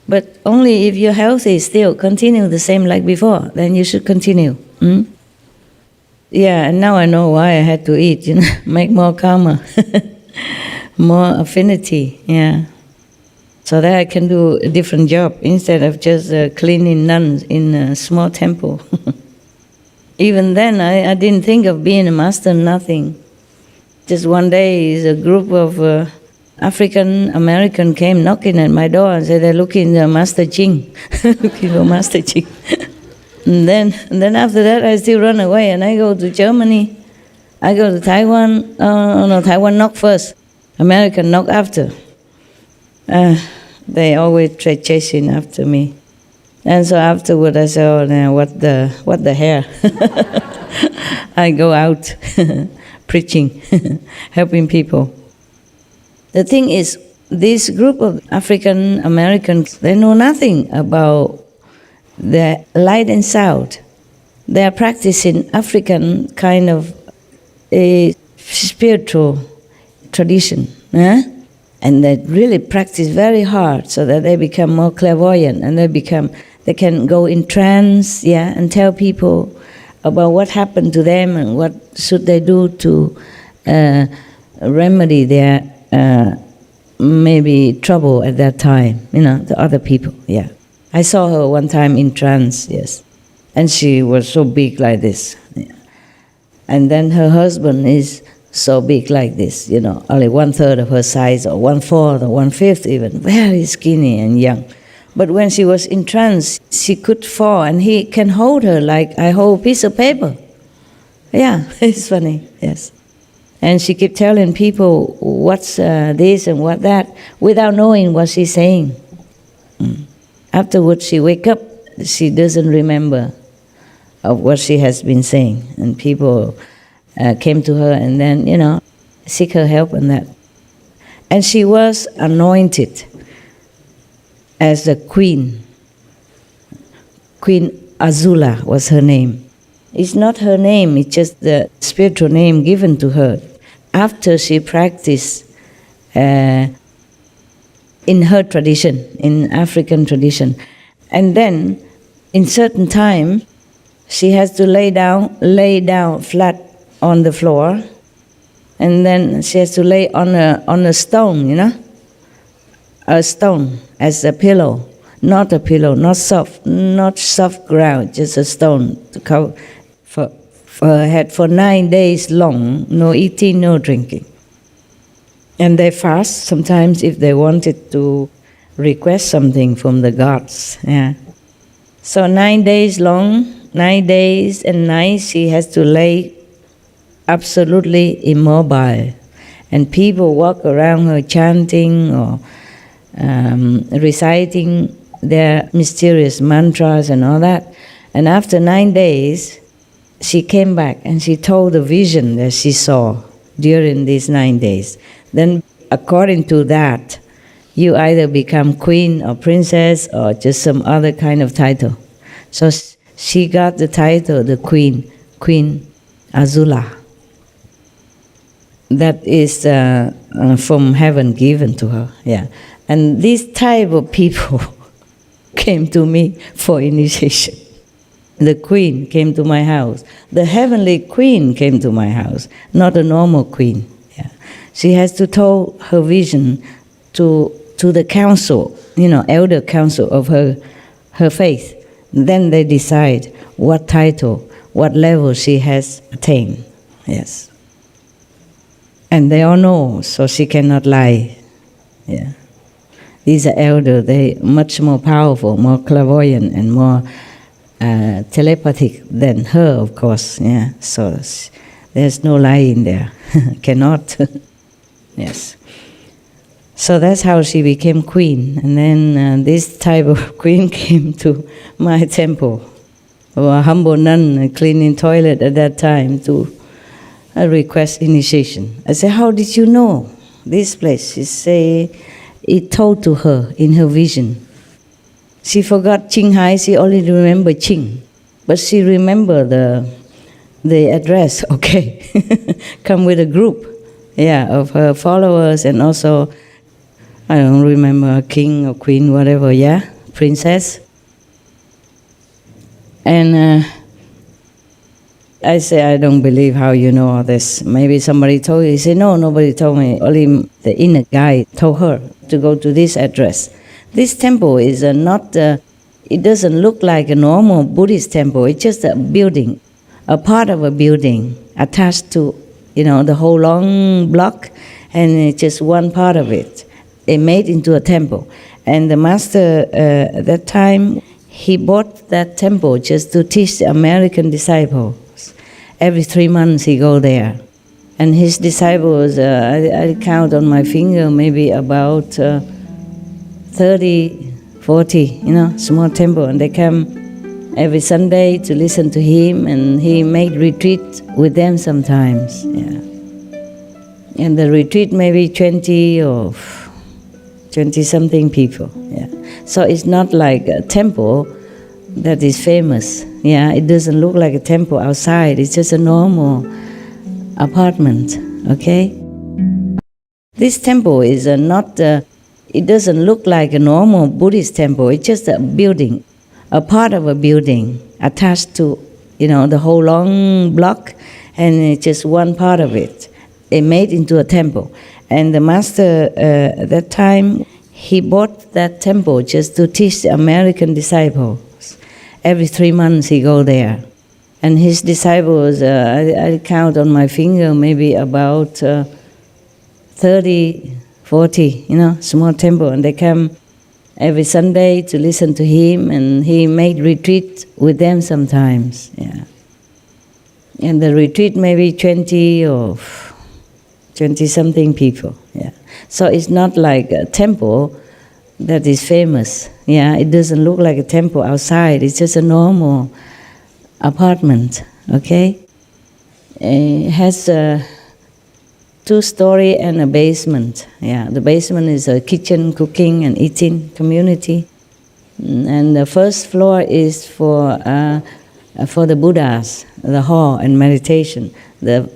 But only if you're healthy still, continue the same like before, then you should continue. Yeah, and now I know why I had to eat, make more karma, more affinity, yeah. So that I can do a different job instead of just cleaning nuns in a small temple. Even then, I didn't think of being a master, nothing. Just one day, a group of African American came knocking at my door and said they're looking for Master Ching, looking for Master Ching. And then after that, I still run away and I go to Germany. I go to Taiwan. No, Taiwan knock first. American knock after. They always try chasing after me. And so afterward, I said, "Oh, now what the hell?" I go out preaching, helping people. The thing is, this group of African Americans, they know nothing about the light and sound. They are practicing African kind of a spiritual tradition, and they really practice very hard so that they become more clairvoyant and they can go in trance, and tell people about what happened to them and what should they do to remedy their maybe trouble at that time, the other people, I saw her one time in trance, yes. And she was so big like this. Yeah. And then her husband is so big like this, only 1/3 of her size, or 1/4 or 1/5 even, very skinny and young. But when she was in trance, she could fall, and he can hold her like I hold a piece of paper. Yeah, it's funny, yes. And she kept telling people what's this and what that, without knowing what she's saying. Afterwards, she wake up, she doesn't remember of what she has been saying. And people came to her and then, seek her help and that. And she was anointed as the queen. Queen Azula was her name. It's not her name, it's just the spiritual name given to her after she practiced in her tradition, in African tradition. And then, in certain time, she has to lay down flat on the floor, and then she has to lay on a stone, a stone as a pillow, not soft ground, just a stone to cover for her head for 9 days long, no eating, no drinking. And they fast sometimes if they wanted to request something from the gods. Yeah. So 9 days long, 9 days and nights, she has to lay absolutely immobile. And people walk around her chanting or reciting their mysterious mantras and all that. And after 9 days, she came back and she told the vision that she saw during these 9 days. Then according to that, you either become queen or princess or just some other kind of title. So she got the title, the Queen Azula. That is from heaven given to her, yeah. And these type of people came to me for initiation. The queen came to my house. The heavenly queen came to my house, not a normal queen. Yeah. She has to tell her vision to the council, elder council of her faith. Then they decide what title, what level she has attained. Yes. And they all know, so she cannot lie. Yeah. These are elder, they much more powerful, more clairvoyant, and more telepathic than her, of course. Yeah. So there's no lie in there. Cannot. Yes. So that's how she became queen. And then this type of queen came to my temple. A humble nun cleaning toilet at that time to request initiation. I said, how did you know this place? She said, it told to her in her vision. She forgot Qinghai, she only remembered Qing. But she remembered the address, okay. Come with a group, of her followers, and also, I don't remember, king or queen, whatever, princess. And I say, I don't believe how you know all this. Maybe somebody told you. He said, no, nobody told me. Only the inner guide told her to go to this address. This temple is not, it doesn't look like a normal Buddhist temple. It's just a building, a part of a building attached to, the whole long block, and it's just one part of it. They made into a temple. And the master at that time, he bought that temple just to teach the American disciples. Every 3 months he go there. And his disciples, I count on my finger, maybe about 30, 40, small temple. And they come every Sunday to listen to him, and he made retreat with them sometimes. Yeah. And the retreat maybe 20 or 20-something people. Yeah. So it's not like a temple that is famous. Yeah, it doesn't look like a temple outside. It's just a normal apartment, okay? This temple is not, it doesn't look like a normal Buddhist temple. It's just a building, a part of a building attached to, the whole long block, and it's just one part of it. They made into a temple. And the master at that time, he bought that temple just to teach the American disciples. Every 3 months he go there. And his disciples, I count on my finger, maybe about 30, 40, small temple. And they come every Sunday to listen to him, and he made retreat with them sometimes. Yeah. And the retreat maybe 20 or 20-something people. Yeah. So it's not like a temple that is famous. Yeah, it doesn't look like a temple outside. It's just a normal apartment. Okay. It has a 2-story and a basement. Yeah, the basement is a kitchen, cooking and eating community, and the first floor is for the Buddhas, the hall and meditation. The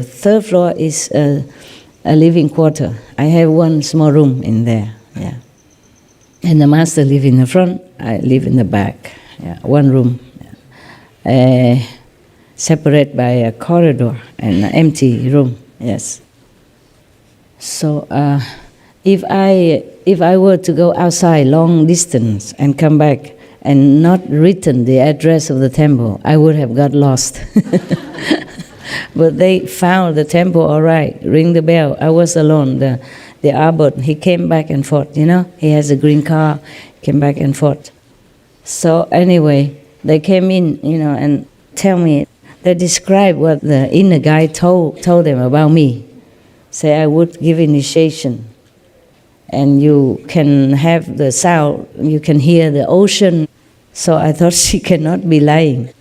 third floor is a living quarter. I have one small room in there. Yeah, and the master live in the front. I live in the back. Yeah, one room, separated by a corridor and an empty room. Yes. So if I were to go outside long distance and come back and not written the address of the temple, I would have got lost. But they found the temple all right, ring the bell. I was alone. The abbot, he came back and forth, He has a green car, came back and forth. So anyway, they came in, and tell me, they describe what the inner guide told them about me. Say I would give initiation, and you can have the sound, you can hear the ocean. So I thought she cannot be lying.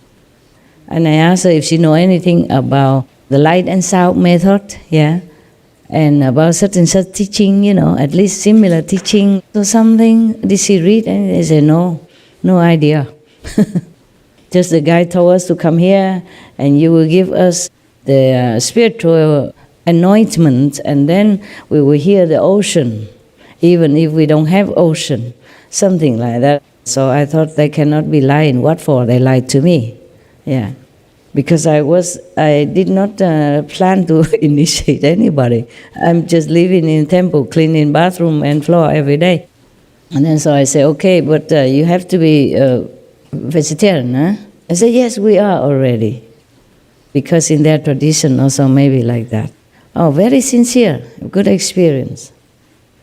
And I asked her if she know anything about the light and sound method, yeah, and about such and such teaching, at least similar teaching or something. Did she read? And they said, no idea. Just the guy told us to come here, and you will give us the spiritual anointment, and then we will hear the ocean, even if we don't have ocean, something like that. So I thought they cannot be lying. What for? They lied to me. Yeah, because I did not plan to initiate anybody. I'm just living in temple, cleaning bathroom and floor every day. And then so I say, okay, but you have to be vegetarian, huh? I said, yes, we are already. Because in their tradition also maybe like that. Oh, very sincere, good experience.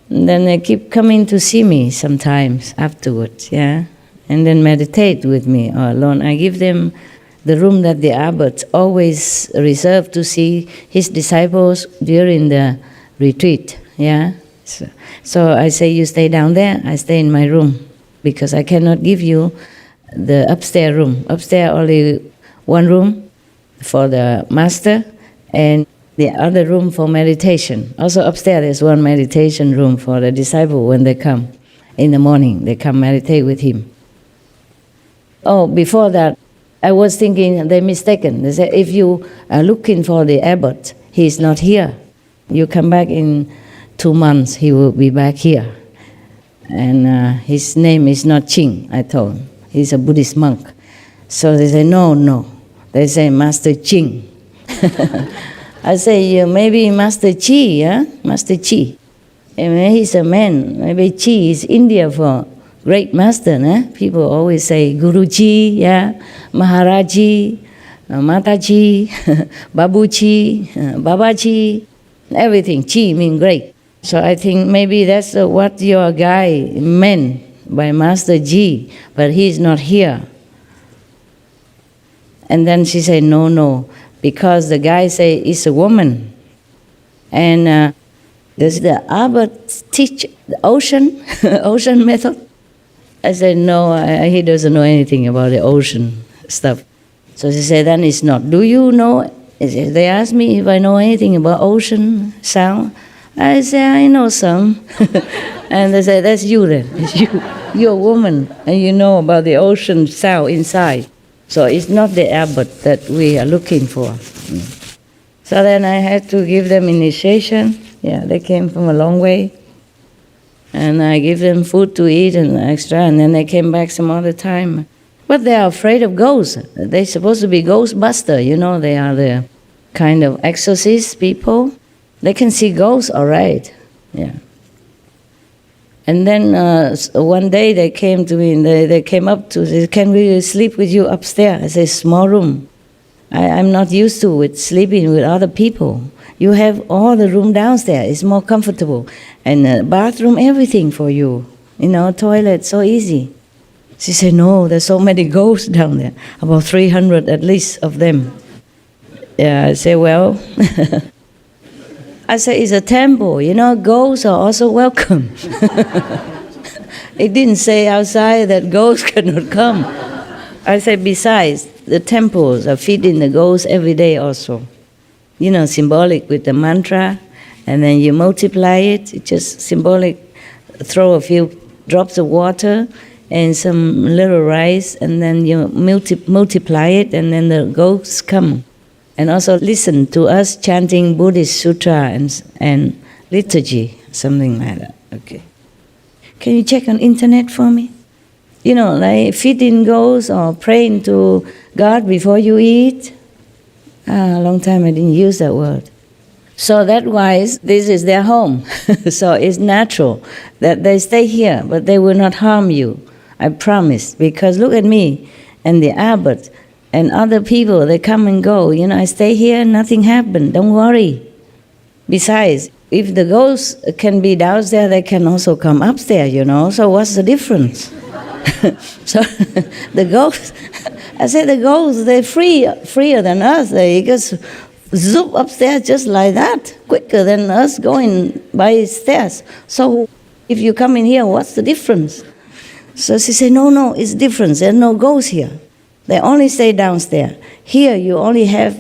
And then they keep coming to see me sometimes afterwards, yeah? And then meditate with me or alone. I give them the room that the abbot always reserved to see his disciples during the retreat, yeah? So I say, you stay down there, I stay in my room, because I cannot give you the upstairs room. Upstairs only one room for the master, and the other room for meditation. Also upstairs there's one meditation room for the disciple when they come in the morning. They come meditate with him. Oh, before that, I was thinking they're mistaken. They say, if you are looking for the abbot, he is not here. You come back in 2 months, he will be back here. And his name is not Ching, I told him. He's a Buddhist monk. So they say, no. They say, Master Ching. I say, maybe Master Chi, yeah? Master Chi. And he's a man. Maybe Chi is India for great master, né? People always say Guruji, yeah? Maharaji, Mataji, Babuji, Babaji, everything. Chi means great. So I think maybe that's what your guy meant by Master Ji, but he's not here. And then she said, no, because the guy say it's a woman. And does the abbot teach the ocean method? I said, no, he doesn't know anything about the ocean stuff. So she said, then it's not. Do you know? They asked me if I know anything about ocean sound. I said, I know some. And they said, that's you then. It's you. You're a woman, and you know about the ocean sound inside. So it's not the abbot that we are looking for. So then I had to give them initiation. Yeah, they came from a long way. And I give them food to eat and extra, and then they came back some other time. But they are afraid of ghosts. They're supposed to be ghostbusters. They are the kind of exorcist people. They can see ghosts, all right. Yeah. And then one day they came to me, and they came up to say, can we sleep with you upstairs? I said, small room. I'm not used to with sleeping with other people. You have all the room downstairs. It's more comfortable. And bathroom, everything for you. Toilet, so easy. She said, no, there's so many ghosts down there. About 300 at least of them. Yeah, I say, well... I said, it's a temple. Ghosts are also welcome. It didn't say outside that ghosts cannot come. I said, besides, the temples are feeding the ghosts every day also. Symbolic with the mantra, and then you multiply it. It's just symbolic. Throw a few drops of water and some little rice, and then you multiply it, and then the ghosts come. And also listen to us chanting Buddhist sutra and liturgy, something like that. Okay. Can you check on internet for me? Like feeding ghosts or praying to God before you eat. A long time I didn't use that word. So that wise, this is their home. So it's natural that they stay here, but they will not harm you. I promise. Because look at me and the abbot and other people, they come and go. I stay here, nothing happened. Don't worry. Besides, if the ghosts can be downstairs, they can also come upstairs, So what's the difference? So the ghosts, I said the ghosts, they're freer than us. They just zoop upstairs just like that, quicker than us going by stairs. So if you come in here, what's the difference? So she said, no, it's different. There's no ghosts here. They only stay downstairs. Here you only have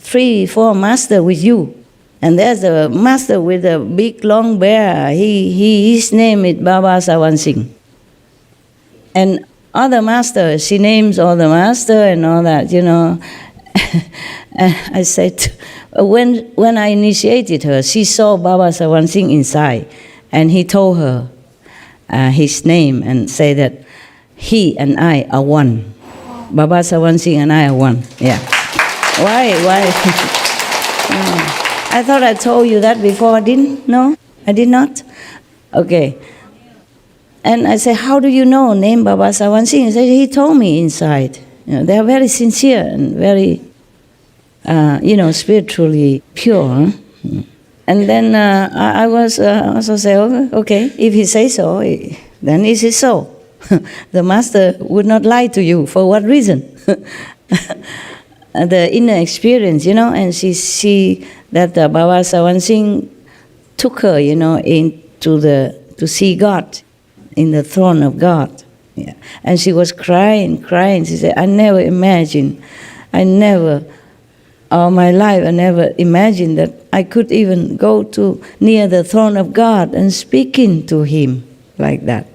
3-4 masters with you. And there's a master with a big long bear. His name is Baba Sawan Singh. And other master, she names all the master and all that, And I said, when I initiated her, she saw Baba Sawan Singh inside. And he told her his name and said that he and I are one. Baba Sawan Singh and I are one. Yeah. Why? I thought I told you that before. I didn't? No? I did not? Okay. And I said, how do you know name Baba Sawan Singh? He said, he told me inside. They are very sincere and very, spiritually pure. Huh? And then I was also say, okay, if he says so, then it is so. The master would not lie to you. For what reason? The inner experience, and she see that Baba Sawan Singh took her, to see God, in the throne of God. Yeah. And she was crying. She said, I never imagined, all my life, I never imagined that I could even go to near the throne of God and speaking to Him like that.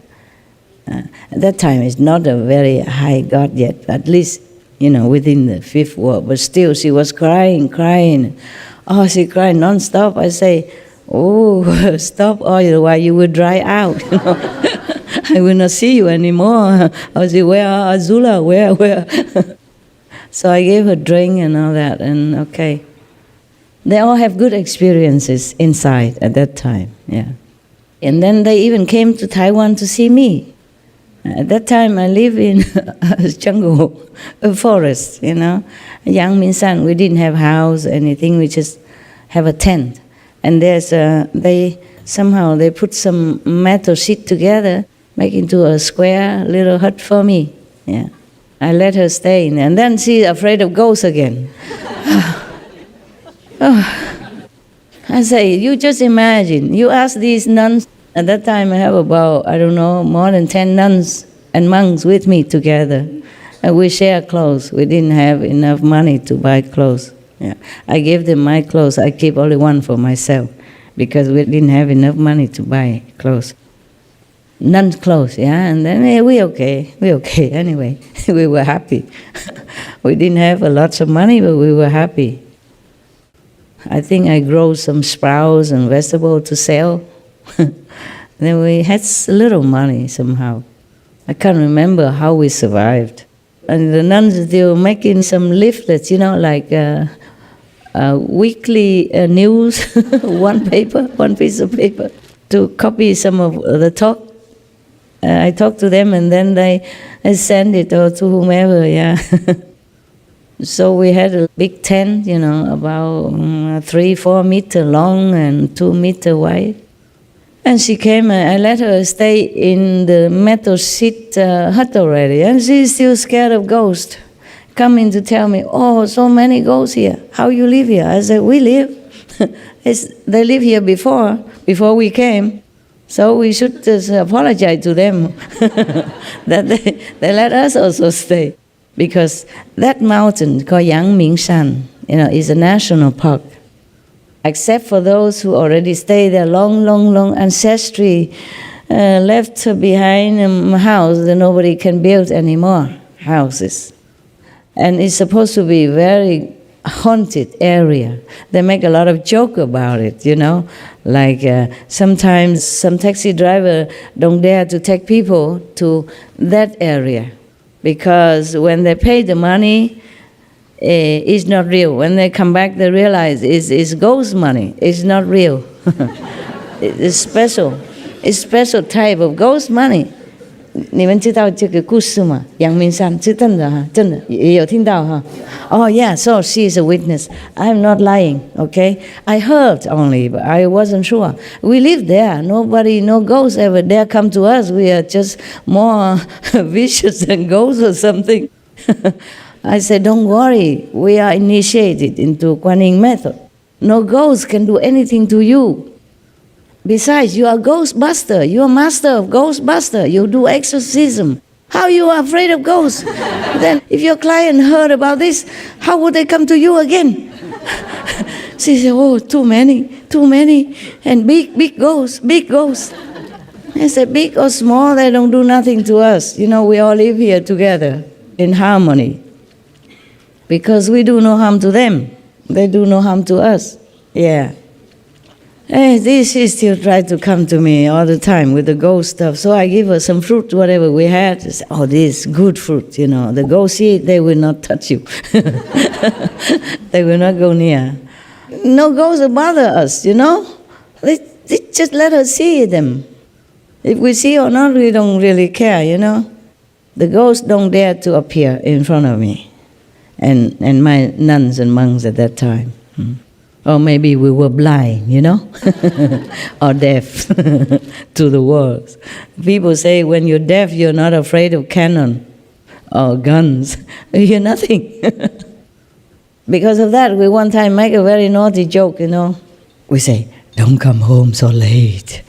At that time, it's not a very high God yet, at least, within the 5th world. But still, she was crying. Oh, she cried non-stop. I say, oh, stop, otherwise you will dry out. I will not see you anymore. I say, where are Azula? Where? So I gave her drink and all that, and okay. They all have good experiences inside at that time, yeah. And then they even came to Taiwan to see me. At that time, I live in a jungle, a forest, Yang Min San. We didn't have house, anything. We just have a tent. And there's they put some metal sheet together, make into a square little hut for me. Yeah, I let her stay in there. And then she's afraid of ghosts again. I say, you just imagine. You ask these nuns. At that time, I have about, more than 10 nuns and monks with me together. And we share clothes. We didn't have enough money to buy clothes. Yeah. I gave them my clothes. I keep only one for myself because we didn't have enough money to buy clothes. Nuns' clothes, yeah. And then we okay anyway. We were happy. We didn't have a lot of money, but we were happy. I think I grow some sprouts and vegetables to sell. Then we had a little money somehow. I can't remember how we survived. And the nuns, they were making some leaflets, like weekly news, one piece of paper, to copy some of the talk. I talked to them, and then they send it to whomever, yeah. So we had a big tent, about 3-4 meter long and 2 meter wide. And she came, and I let her stay in the metal sheet hut already, and she's still scared of ghosts. Coming to tell me, oh, so many ghosts here. How you live here? I said, we live. They lived here before we came. So we should just apologize to them that they let us also stay. Because that mountain called Yangmingshan, is a national park. Except for those who already stay there, long ancestry left behind a house that nobody can build anymore, houses. And it's supposed to be very haunted area. They make a lot of joke about it, Like sometimes some taxi driver don't dare to take people to that area because when they pay the money, it's not real. When they come back, they realize it's ghost money. It's not real. It's special. It's special type of ghost money. 你们知道这个故事吗？阳明山是真的哈，真的也有听到哈。Oh yeah, so she is a witness. I'm not lying, okay? I heard only, but I wasn't sure. We live there. Nobody, no ghosts ever dare come to us. We are just more vicious than ghosts or something. I said, don't worry. We are initiated into Kuan Yin method. No ghost can do anything to you. Besides, you are Ghostbuster. You are master of Ghostbuster. You do exorcism. How you are afraid of ghosts? Then, if your client heard about this, how would they come to you again? She said, oh, too many, and big ghosts. I said, big or small, they don't do nothing to us. We all live here together in harmony. Because we do no harm to them. They do no harm to us. Yeah. Hey, she still tried to come to me all the time with the ghost stuff. So I give her some fruit, whatever we had. She said, oh, this is good fruit, The ghosts eat, they will not touch you. They will not go near. No ghosts will bother us, They just let us see them. If we see or not, we don't really care, The ghosts don't dare to appear in front of me. And my nuns and monks at that time. Or maybe we were blind, or deaf to the words. People say when you're deaf, you're not afraid of cannon or guns. You're nothing. Because of that, we one time make a very naughty joke, We say, don't come home so late.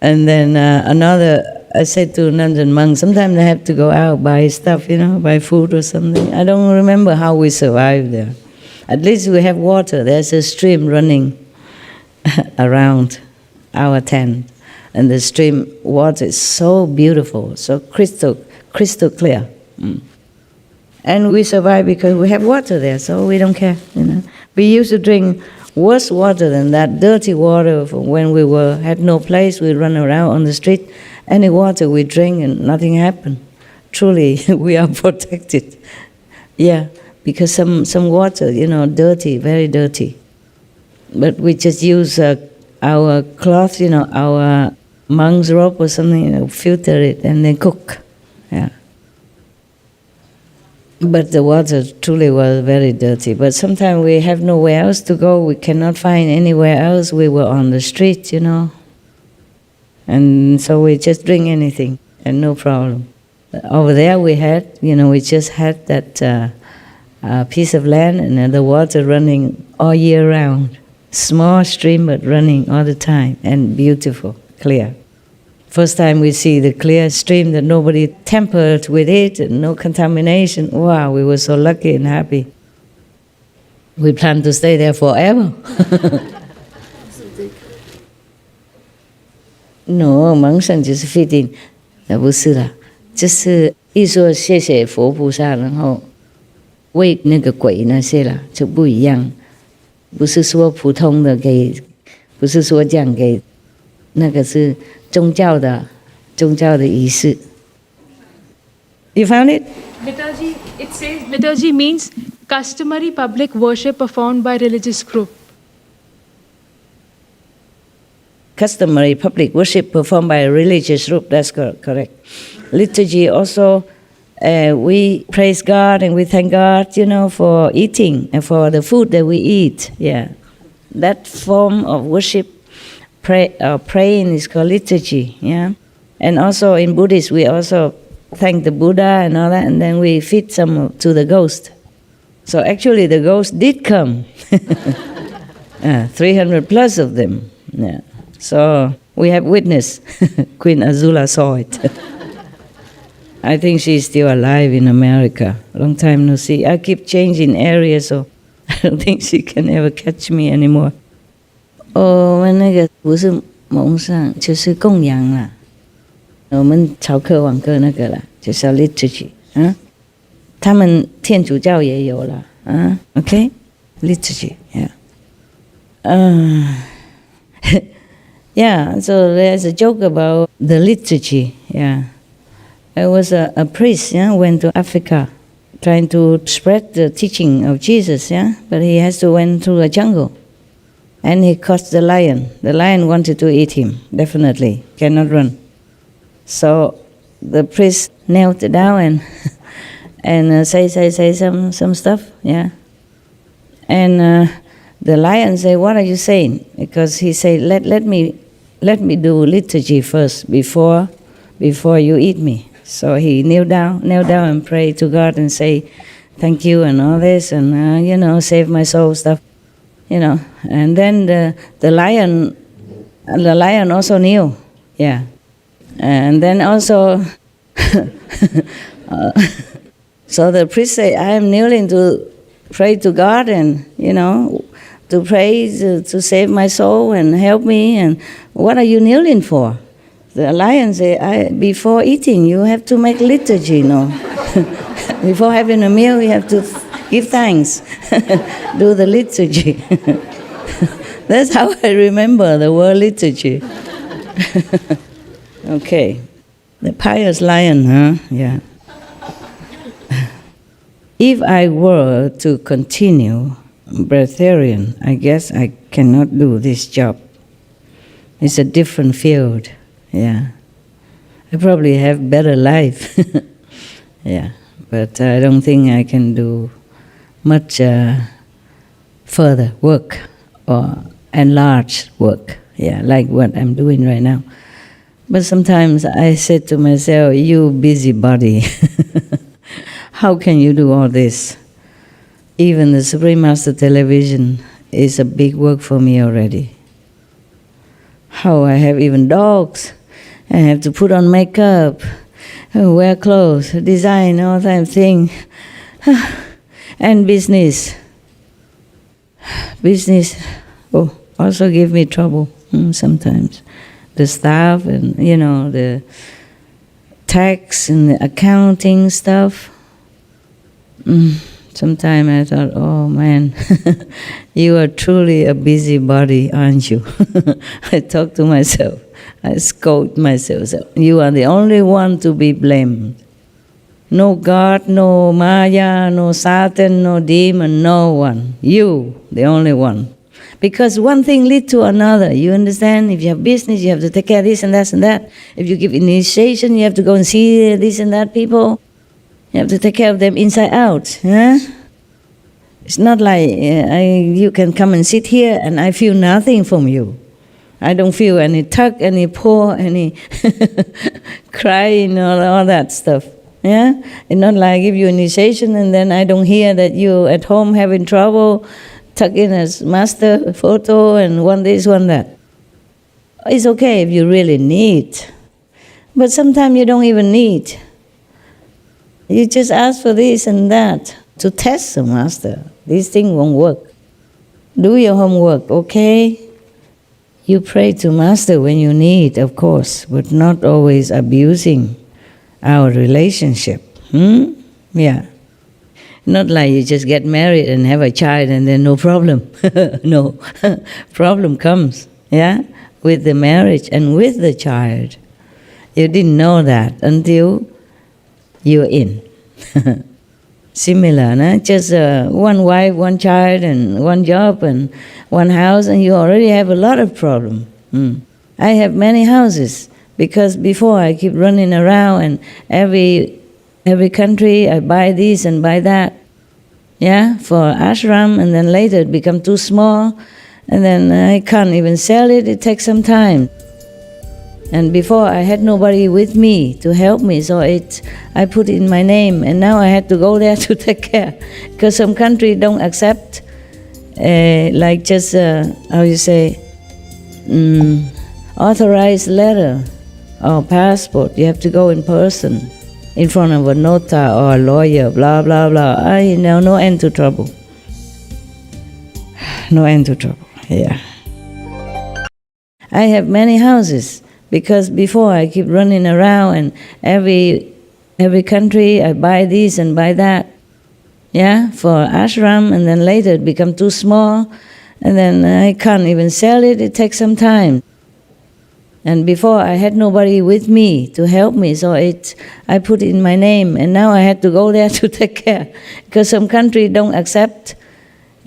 And then I said to nuns and monks, sometimes they have to go out, buy stuff, buy food or something. I don't remember how we survived there. At least we have water. There's a stream running around our tent. And the stream water is so beautiful, so crystal clear. And we survive because we have water there, so we don't care, We used to drink worse water than that, dirty water. When we had no place, we run around on the street. Any water we drink and nothing happened. Truly, we are protected. Yeah, because some water, dirty, very dirty. But we just use our cloth, our monk's robe or something, filter it and then cook. Yeah. But the water truly was very dirty. But sometimes we have nowhere else to go. We cannot find anywhere else. We were on the street, And so we just drink anything and no problem. Over there we had, we just had that piece of land and the water running all year round. Small stream but running all the time and beautiful, clear. First time we see the clear stream that nobody tampered with it and no contamination. Wow, we were so lucky and happy. We plan to stay there forever. No, 蒙神就是 fitting， 那不是啦，就是一说谢谢佛菩萨，然后为那个鬼那些啦就不一样，不是说普通的给，不是说这样给，那个是宗教的仪式。You found it? Liturgy, it says liturgy means customary public worship performed by religious group. Customary public worship performed by a religious group, that's correct. Liturgy also we praise God and we thank God, for eating and for the food that we eat. Yeah, that form of worship, praying is called liturgy. Yeah, and also in Buddhist we also thank the Buddha and all that, and then we feed some to the ghost. So actually the ghost did come, 300 plus of them. Yeah, so we have witness. Queen Azula saw it. I think she's still alive in America. Long time no see. I keep changing areas, so I don't think she can ever catch me anymore. 我们那个不是蒙上，就是供养啦。我们朝课晚课那个啦，就是 liturgy 啊。他们天主教也有啦啊。Okay, liturgy, yeah. Yeah. So there's a joke about the liturgy, yeah. There was a priest, went to Africa, trying to spread the teaching of Jesus, but he has to went through a jungle, and he caught the lion. The lion wanted to eat him, definitely, cannot run. So the priest knelt down and say some stuff, and the lion say, "What are you saying?" Because he said, "Let me do liturgy first before you eat me." So he kneel down and pray to God and say, "Thank you," and all this, and save my soul stuff, And then the lion also kneel, and then also, so the priest say, "I am kneeling to pray to God and to pray to save my soul and help me. And what are you kneeling for?" The lion say, "Before eating, you have to make liturgy, Before having a meal, you have to give thanks, do the liturgy." That's how I remember the word liturgy. Okay, the pious lion, huh? Yeah. If I were to continue breatharian, I guess I cannot do this job. It's a different field. Yeah, I probably have better life. Yeah, but I don't think I can do much further work or enlarged work. Yeah, like what I'm doing right now. But sometimes I said to myself, "You busybody, how can you do all this? Even the Supreme Master Television is a big work for me already. How I have even dogs. I have to put on makeup, wear clothes, design, all that thing. And business. Business also give me trouble sometimes. The staff and, the tax and the accounting stuff. Sometimes I thought, oh man, you are truly a busybody, aren't you? I talk to myself. I scold myself. So, you are the only one to be blamed. No God, no Maya, no Satan, no demon, no one. You, the only one. Because one thing leads to another. You understand? If you have business, you have to take care of this and that and that. If you give initiation, you have to go and see this and that people. You have to take care of them inside out. Huh? It's not like you can come and sit here and I feel nothing from you. I don't feel any tug, any pull, any crying, all that stuff. Yeah? It's not like I give you initiation and then I don't hear that you at home having trouble, tuck in as master photo and one this, one that. It's okay if you really need. But sometimes you don't even need. You just ask for this and that to test the master. This thing won't work. Do your homework, okay? You pray to master when you need, of course, but not always abusing our relationship. Yeah. Not like you just get married and have a child and then no problem. No. Problem comes, with the marriage and with the child. You didn't know that until you're in. Similar, no? Just one wife, one child, and one job, and one house, and you already have a lot of problem. I have many houses, because before I keep running around, and every every country I buy this and buy that, yeah, for ashram, and then later it become too small, and then I can't even sell it. It takes some time. And before I had nobody with me to help me, so I put it in my name, and now I had to go there to take care, because some country don't accept, like just how you say, authorized letter or passport. You have to go in person, in front of a nota or a lawyer, blah blah blah. No end to trouble. No end to trouble. Yeah. I have many houses. Because before I keep running around, and every country I buy this and buy that, yeah, for ashram, and then later it become too small, and then I can't even sell it. It takes some time. And before I had nobody with me to help me, so I put it in my name, and now I had to go there to take care, because some country don't accept,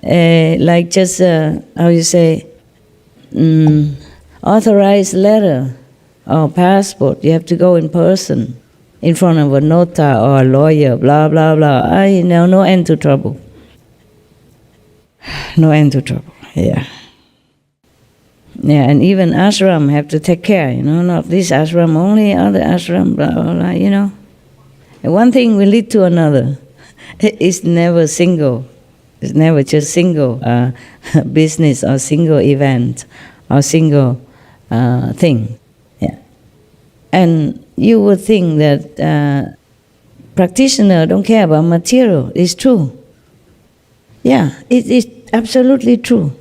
like just how you say, authorized letter or passport. You have to go in person, in front of a nota or a lawyer, blah blah blah. No end to trouble. No end to trouble. Yeah. Yeah, and even ashram have to take care, not this ashram only, other ashram, blah, blah, blah, And one thing will lead to another. It's never single. It's never just single business or single event or single thing. Yeah. And you would think that practitioner don't care about material. It's true. Yeah, it is absolutely true.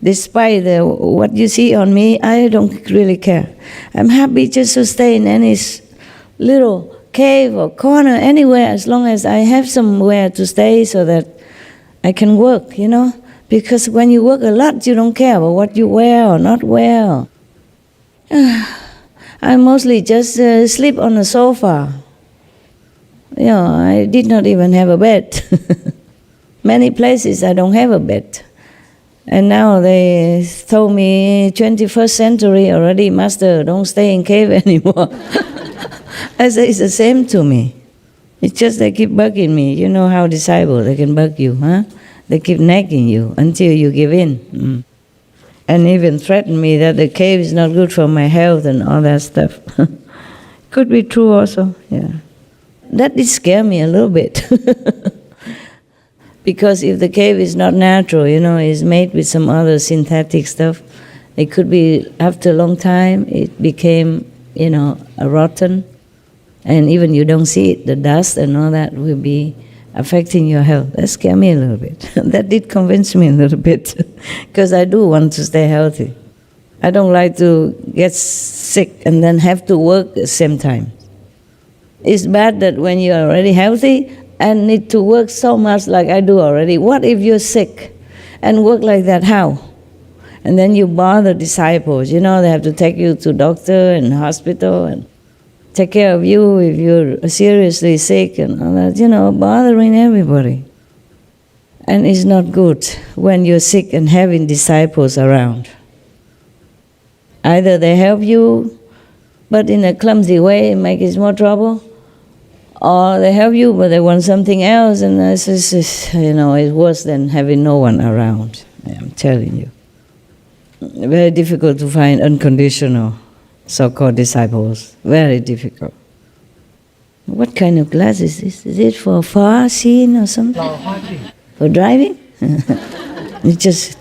Despite what you see on me, I don't really care. I'm happy just to stay in any little cave or corner, anywhere, as long as I have somewhere to stay so that I can work, Because when you work a lot, you don't care about what you wear or not wear. I mostly just sleep on the sofa. I did not even have a bed. Many places I don't have a bed. And now they told me 21st century already, Master, don't stay in cave anymore. I say it's the same to me. It's just they keep bugging me. You know how disciples, they can bug you, huh? They keep nagging you until you give in. And even threaten me that the cave is not good for my health and all that stuff. Could be true also, yeah. That did scare me a little bit. Because if the cave is not natural, is made with some other synthetic stuff, it could be, after a long time, it became, rotten. And even you don't see it, the dust and all that will be affecting your health. That scared me a little bit. That did convince me a little bit, because I do want to stay healthy. I don't like to get sick and then have to work at the same time. It's bad that when you're already healthy and need to work so much like I do already. What if you're sick and work like that? How? And then you bother disciples. They have to take you to doctor and hospital and take care of you if you're seriously sick and all that, bothering everybody. And it's not good when you're sick and having disciples around. Either they help you, but in a clumsy way, make it more trouble, or they help you, but they want something else, and it's worse than having no one around. I'm telling you. Very difficult to find unconditional so-called disciples. Very difficult. What kind of glass is this? Is it for far seeing or something? For driving? You just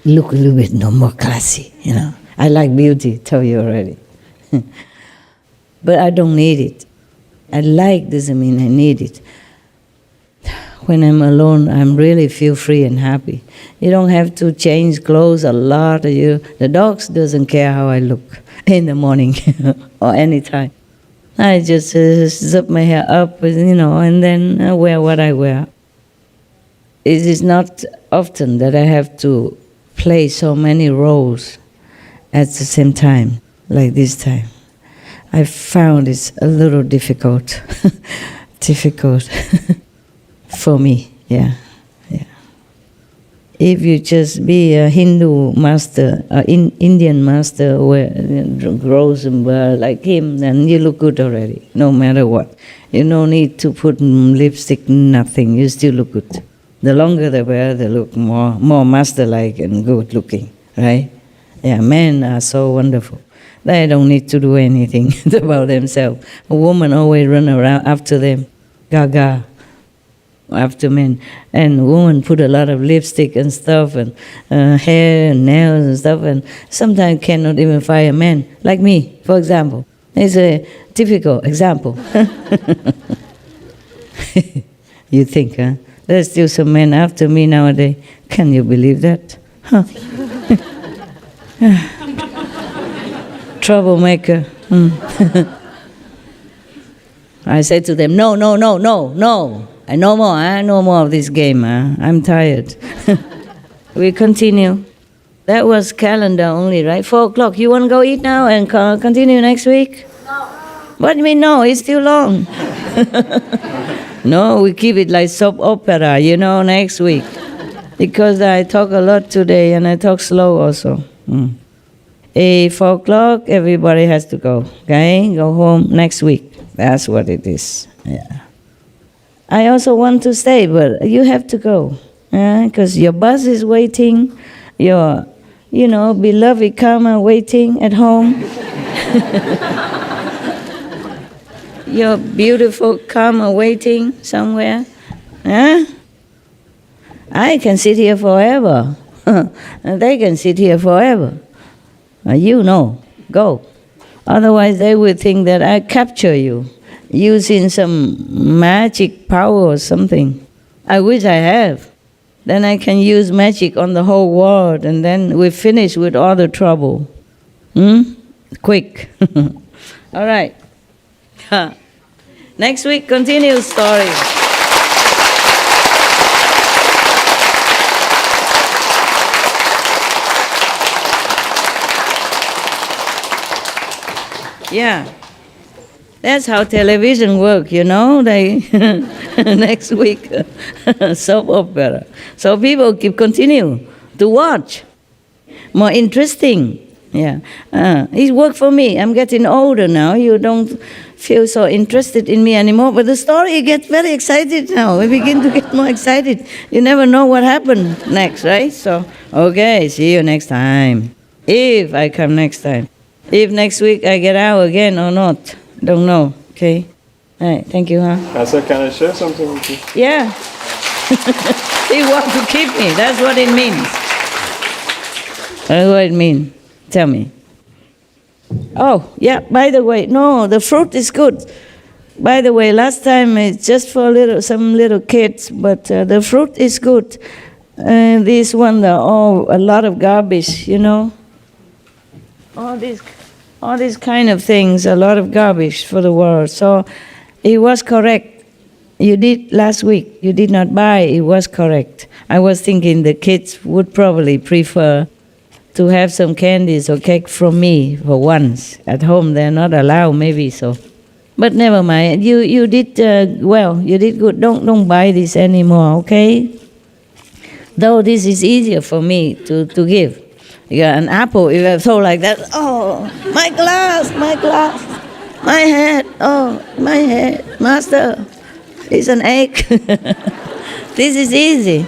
look a little bit more classy, I like beauty, tell you already. But I don't need it. I like doesn't mean I need it. When I'm alone, I really feel free and happy. You don't have to change clothes a lot. The dogs doesn't care how I look in the morning or any time. I just zip my hair up, and then wear what I wear. It is not often that I have to play so many roles at the same time, like this time. I found it's a little difficult, for me, yeah. If you just be a Hindu master, Indian master, grows and like him, then you look good already, no matter what. You no need to put lipstick, nothing. You still look good. The longer they wear, they look more master-like and good-looking, right? Yeah, men are so wonderful. They don't need to do anything about themselves. A woman always run around after them, gaga, after men. And a woman put a lot of lipstick and stuff, and hair and nails and stuff, and sometimes cannot even find a man, like me, for example. It's a typical example. You think, huh? There's still some men after me nowadays. Can you believe that? Huh? Troublemaker. I said to them, no. I no more of this game. I'm tired. We continue. That was calendar only, right? 4 o'clock. You want to go eat now and continue next week? No. What do you mean no? It's still long. No, we keep it like soap opera, next week. Because I talk a lot today and I talk slow also. 4 o'clock, everybody has to go. Okay? Go home next week. That's what it is. Yeah. I also want to stay, but you have to go. Because your bus is waiting. Your, beloved karma waiting at home. Your beautiful karma waiting somewhere. I can sit here forever. They can sit here forever. Go. Otherwise they will think that I capture you using some magic power or something. I wish I have. Then I can use magic on the whole world, and then we finish with all the trouble. Quick. All right. Next week, continue story. Yeah. That's how television works, They next week, soap opera. So people continue to watch. More interesting. Yeah. It worked for me. I'm getting older now. You don't feel so interested in me anymore. But the story gets very excited now. We begin to get more excited. You never know what happened next, right? So, okay, see you next time. If I come next time. If next week I get out again or not. Don't know. Okay? All right, thank you, huh? Asa, can I share something with you? Yeah. He wants to keep me. That's what it means. That's what it means. Tell me. Oh, yeah, by the way, no, the fruit is good. By the way, last time it's just for some little kids, but the fruit is good. This one, a lot of garbage, All these kind of things, a lot of garbage for the world. So it was correct. You did last week. You did not buy. It was correct. I was thinking the kids would probably prefer to have some candies or cake from me for once. At home they're not allowed, maybe so. But never mind. You did well. You did good. Don't buy this anymore, okay? Though this is easier for me to give. You got an apple, if I throw like that, my glass, my head, my head, master, it's an egg. This is easy.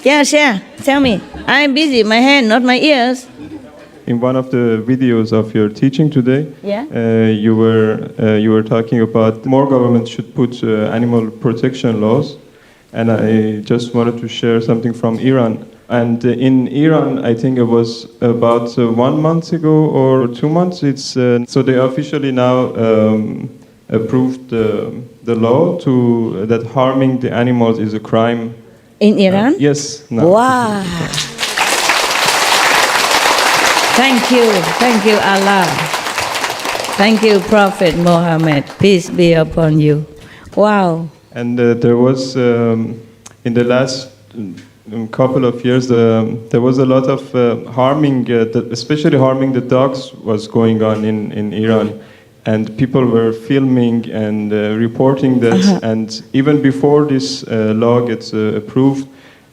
Yeah, share, tell me. I'm busy, my hand, not my ears. In one of the videos of your teaching today, you were talking about more governments should put animal protection laws, and I just wanted to share something from Iran. And in Iran, I think it was about 1 month ago or 2 months. It's so they officially now approved the law that harming the animals is a crime. In Iran? Yes. No. Wow. Thank you, Allah. Thank you, Prophet Muhammad. Peace be upon you. Wow. And there was in the last couple of years, there was a lot of harming, especially harming the dogs was going on in Iran. And people were filming and reporting this. And even before this law gets approved,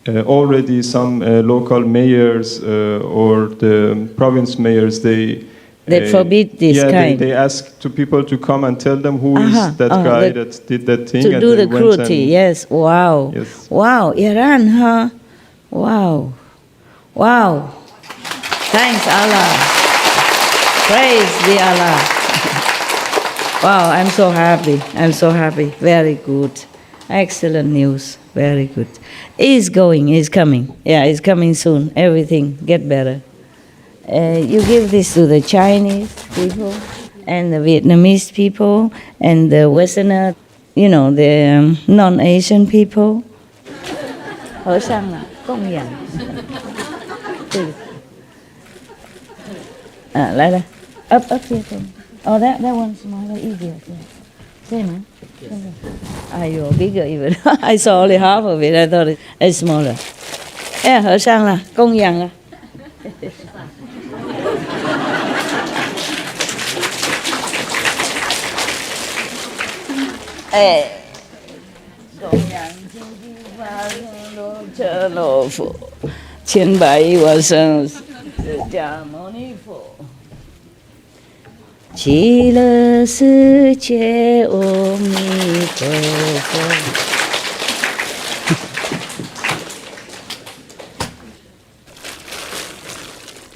already some local mayors or the province mayors, they They forbid this kind. They ask to people to come and tell them who is that guy that did that thing. To and do they the went cruelty, yes. Wow. Yes. Wow, Iran, huh? Wow. Wow. Thanks, Allah. Praise the Allah. Wow, I'm so happy. I'm so happy. Very good. Excellent news. Very good. He's going, he's coming. Yeah, he's coming soon. Everything get better. You give this to the Chinese people and the Vietnamese people and the Westerner, you know, the non-Asian people. Hở sang là công nhận. Lại đây. Up here. Oh, that one's smaller, easier. Yeah. Same, huh? You're bigger even. I saw only half of it. I thought it's smaller. Yeah, hở sang là công nhận là. Công nhận chính quy và đô chơ lộ phổ.千百亿往生释迦牟尼佛。极乐世界阿弥陀佛。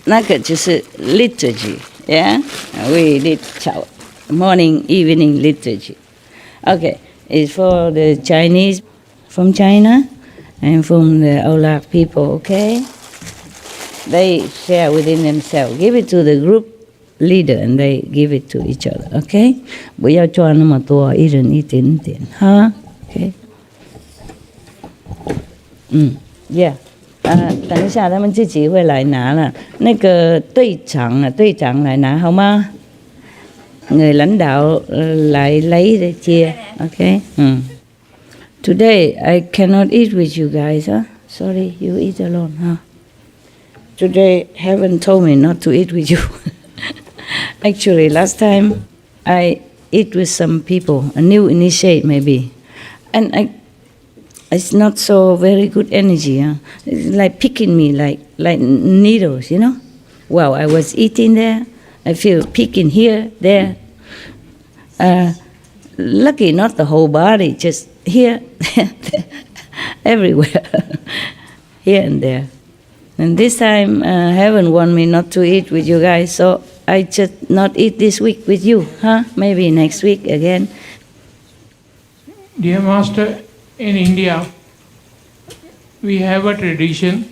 那个就是 liturgy, yeah? We did morning, evening liturgy. Okay, it's for the Chinese from China and from the Aulak people, okay? They share within themselves. Give it to the group leader and they give it to each other, okay? 不要抓那么多，一人一点点，哈 ，okay? Yeah. 等一下，他们自己会来拿了。那个队长来拿好吗？người lãnh đạo lại lấy để chia, okay? Today I cannot eat with you guys, huh? Sorry, you eat alone, huh? Today heaven told me not to eat with you. Actually, last time I eat with some people, a new initiate maybe, and it's not so very good energy. Huh? It's like picking me like needles, you know. Well, I was eating there. I feel picking here, there. Lucky not the whole body, just here, everywhere, here and there. And this time, heaven want me not to eat with you guys, so I just not eat this week with you, huh? Maybe next week again. Dear Master, in India, we have a tradition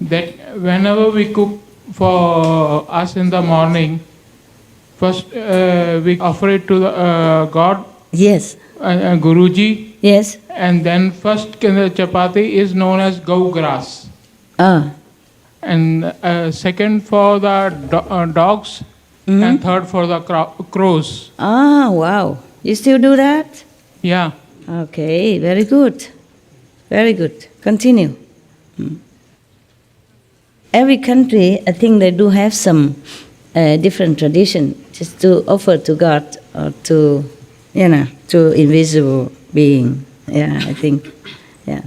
that whenever we cook for us in the morning, first we offer it to the God. Yes. Guruji. Yes. And then first chapati is known as gau grass. And second for the dogs, and third for the crows. Wow. You still do that? Yeah. Okay, very good. Very good. Continue. Every country, I think they do have some different tradition just to offer to God or to, to invisible being. Yeah, I think. Yeah.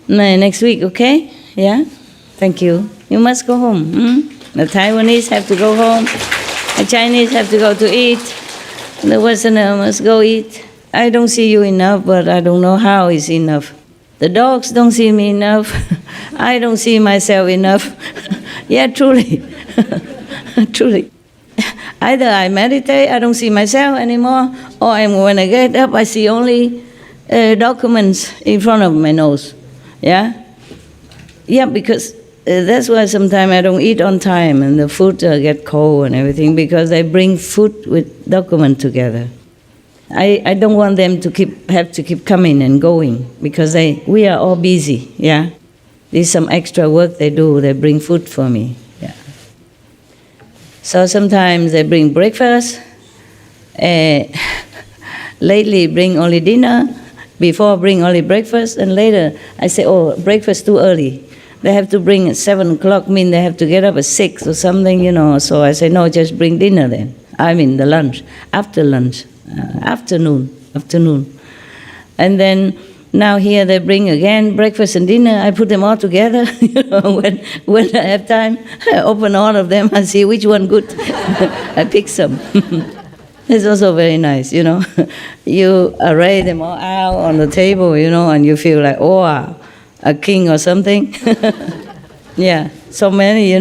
Next week, okay? Yeah? Thank you. You must go home. The Taiwanese have to go home. The Chinese have to go to eat. The Westerner must go eat. I don't see you enough, but I don't know how is enough. The dogs don't see me enough. I don't see myself enough. Yeah, truly. Truly. Either I meditate, I don't see myself anymore, or when I get up, I see only documents in front of my nose. Yeah? Yeah, because that's why sometimes I don't eat on time and the food get cold and everything, because I bring food with document together. I don't want them to have to keep coming and going, because we are all busy, yeah? There's some extra work they do, they bring food for me, yeah. So sometimes they bring breakfast, lately bring only dinner, before bring only breakfast, and later I say, oh, breakfast too early. They have to bring at 7 o'clock, mean they have to get up at 6 or something, so I say, no, just bring dinner then. I mean the lunch, after lunch. Afternoon. And then Now here they bring again breakfast and dinner. I put them all together. When I have time, I open all of them and see which one good. I pick some. It's also very nice, You array them all out on the table, and you feel like, oh, a king or something. Yeah, so many,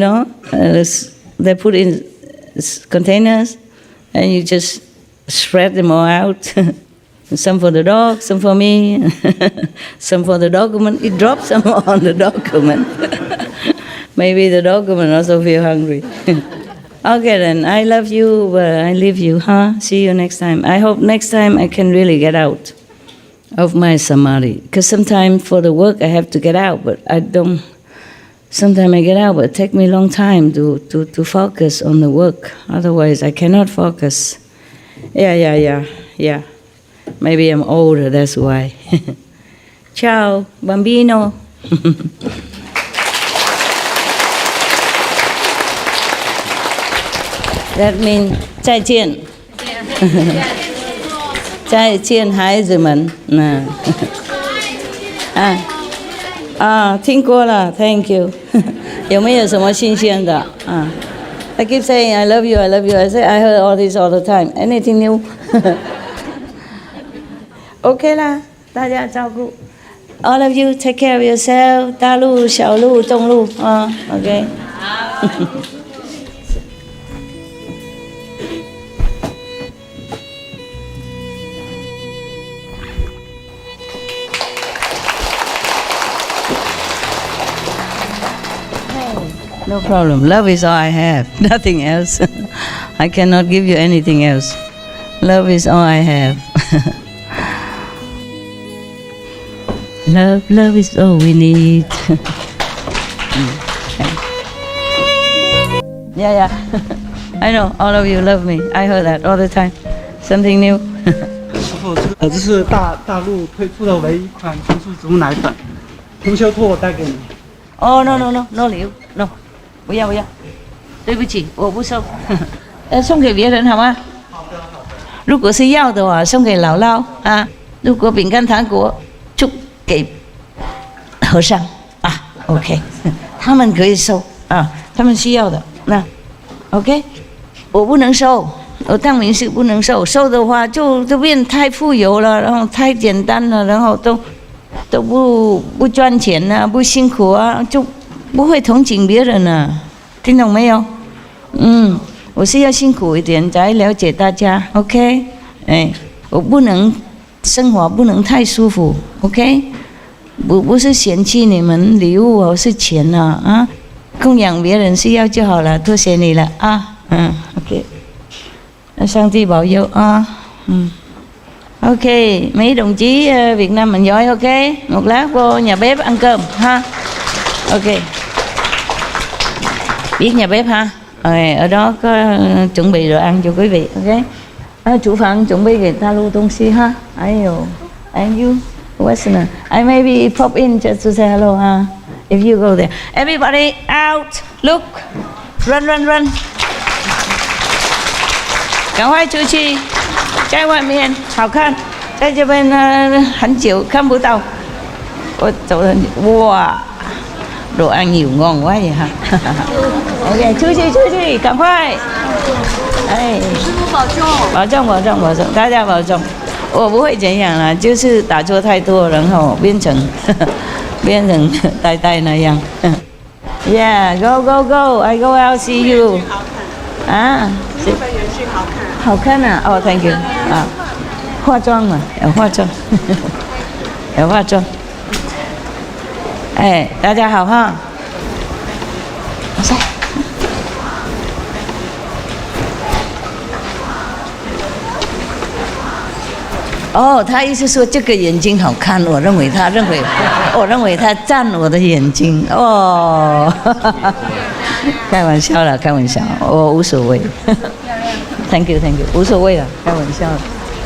they put in containers, and you just spread them all out. Some for the dog, some for me, some for the document. It drops some on the document. Maybe the document also feel hungry. Okay then, I love you, but I leave you, huh? See you next time. I hope next time I can really get out of my samadhi. Because sometimes for the work I have to get out, but I don't. Sometimes I get out, but it takes me a long time to focus on the work. Otherwise, I cannot focus. Yeah. Maybe I'm older, that's why. Ciao, bambino. That means 再见。再见，孩子们。听过了 ，Thank you 。有没有什么新鲜的？I keep saying I love you, I love you. I say I heard all this all the time. Anything new? OK 啦，大家照顾。All of you take care of yourself. 大路、小路、中路OK。No problem. Love is all I have. Nothing else. I cannot give you anything else. Love is all I have. Love is all we need. Yeah. I know all of you love me. I heard that all the time. Something new. 师傅，这是大陆推出的唯一一款纯素植物奶粉，红修托我带给你。Oh no, Liu, no. 不要，对不起，我不收。送给别人好吗？好的。如果是要的话，送给姥姥啊。如果饼干糖果，就给和尚OK， 他们可以收他们需要的那 OK。我不能收，我当明是不能收，收的话就变太富有了，然后太简单了，然后都不赚钱啊，不辛苦啊，就不会同情别人啊，听懂没有？我是要辛苦一点才了解大家 ，OK？ 我不能生活不能太舒服 ，OK？ 不是嫌弃你们礼物哦，是钱啊，供养别人需要就好了，多谢你了，OK？ 上帝保佑OK, mấy đồng chí Việt Nam mình giỏi OK, một lát vô nhà bếp ăn cơm ha. OK. Biết nhà bếp ha. Ở đó có chuẩn bị đồ ăn cho quý vị OK. Chủ phận chuẩn bị给大陆东西哈。And you, Westerner. I maybe pop in just to say hello ha. If you go there. Everybody out, look, run. 赶快出去。在外面好看，在这边很久看不到。我走了，哇，đồ ăn nhiều ngon quá vậy ha. OK， 出去，赶快！师父保重，大家保重。我不会怎样啦，就是打坐太多，然后变成呆那样。Yeah, go, I go out see you. 日本元气好看啊！哦 ，Thank you 化妆嘛，有化妆，有化妆。大家好哈。他意思说这个眼睛好看，我认为他赞我的眼睛开玩笑了，我无所谓。Thank you， 无所谓了，开玩笑。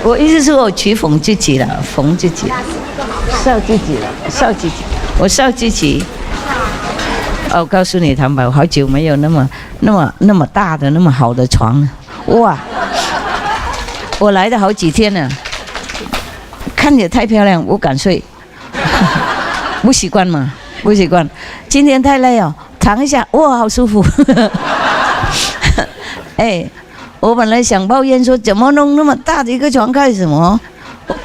我意思是我取讽自己了，讽自己，笑自己了，我笑自己。我告诉你，坦白，我好久没有那么大的、那么好的床了。哇，我来了好几天了，看也太漂亮，不敢睡。不习惯嘛，不习惯。今天太累哦，躺一下，哇，好舒服。哎，我本来想抱怨说，怎么弄那么大的一个床干什么？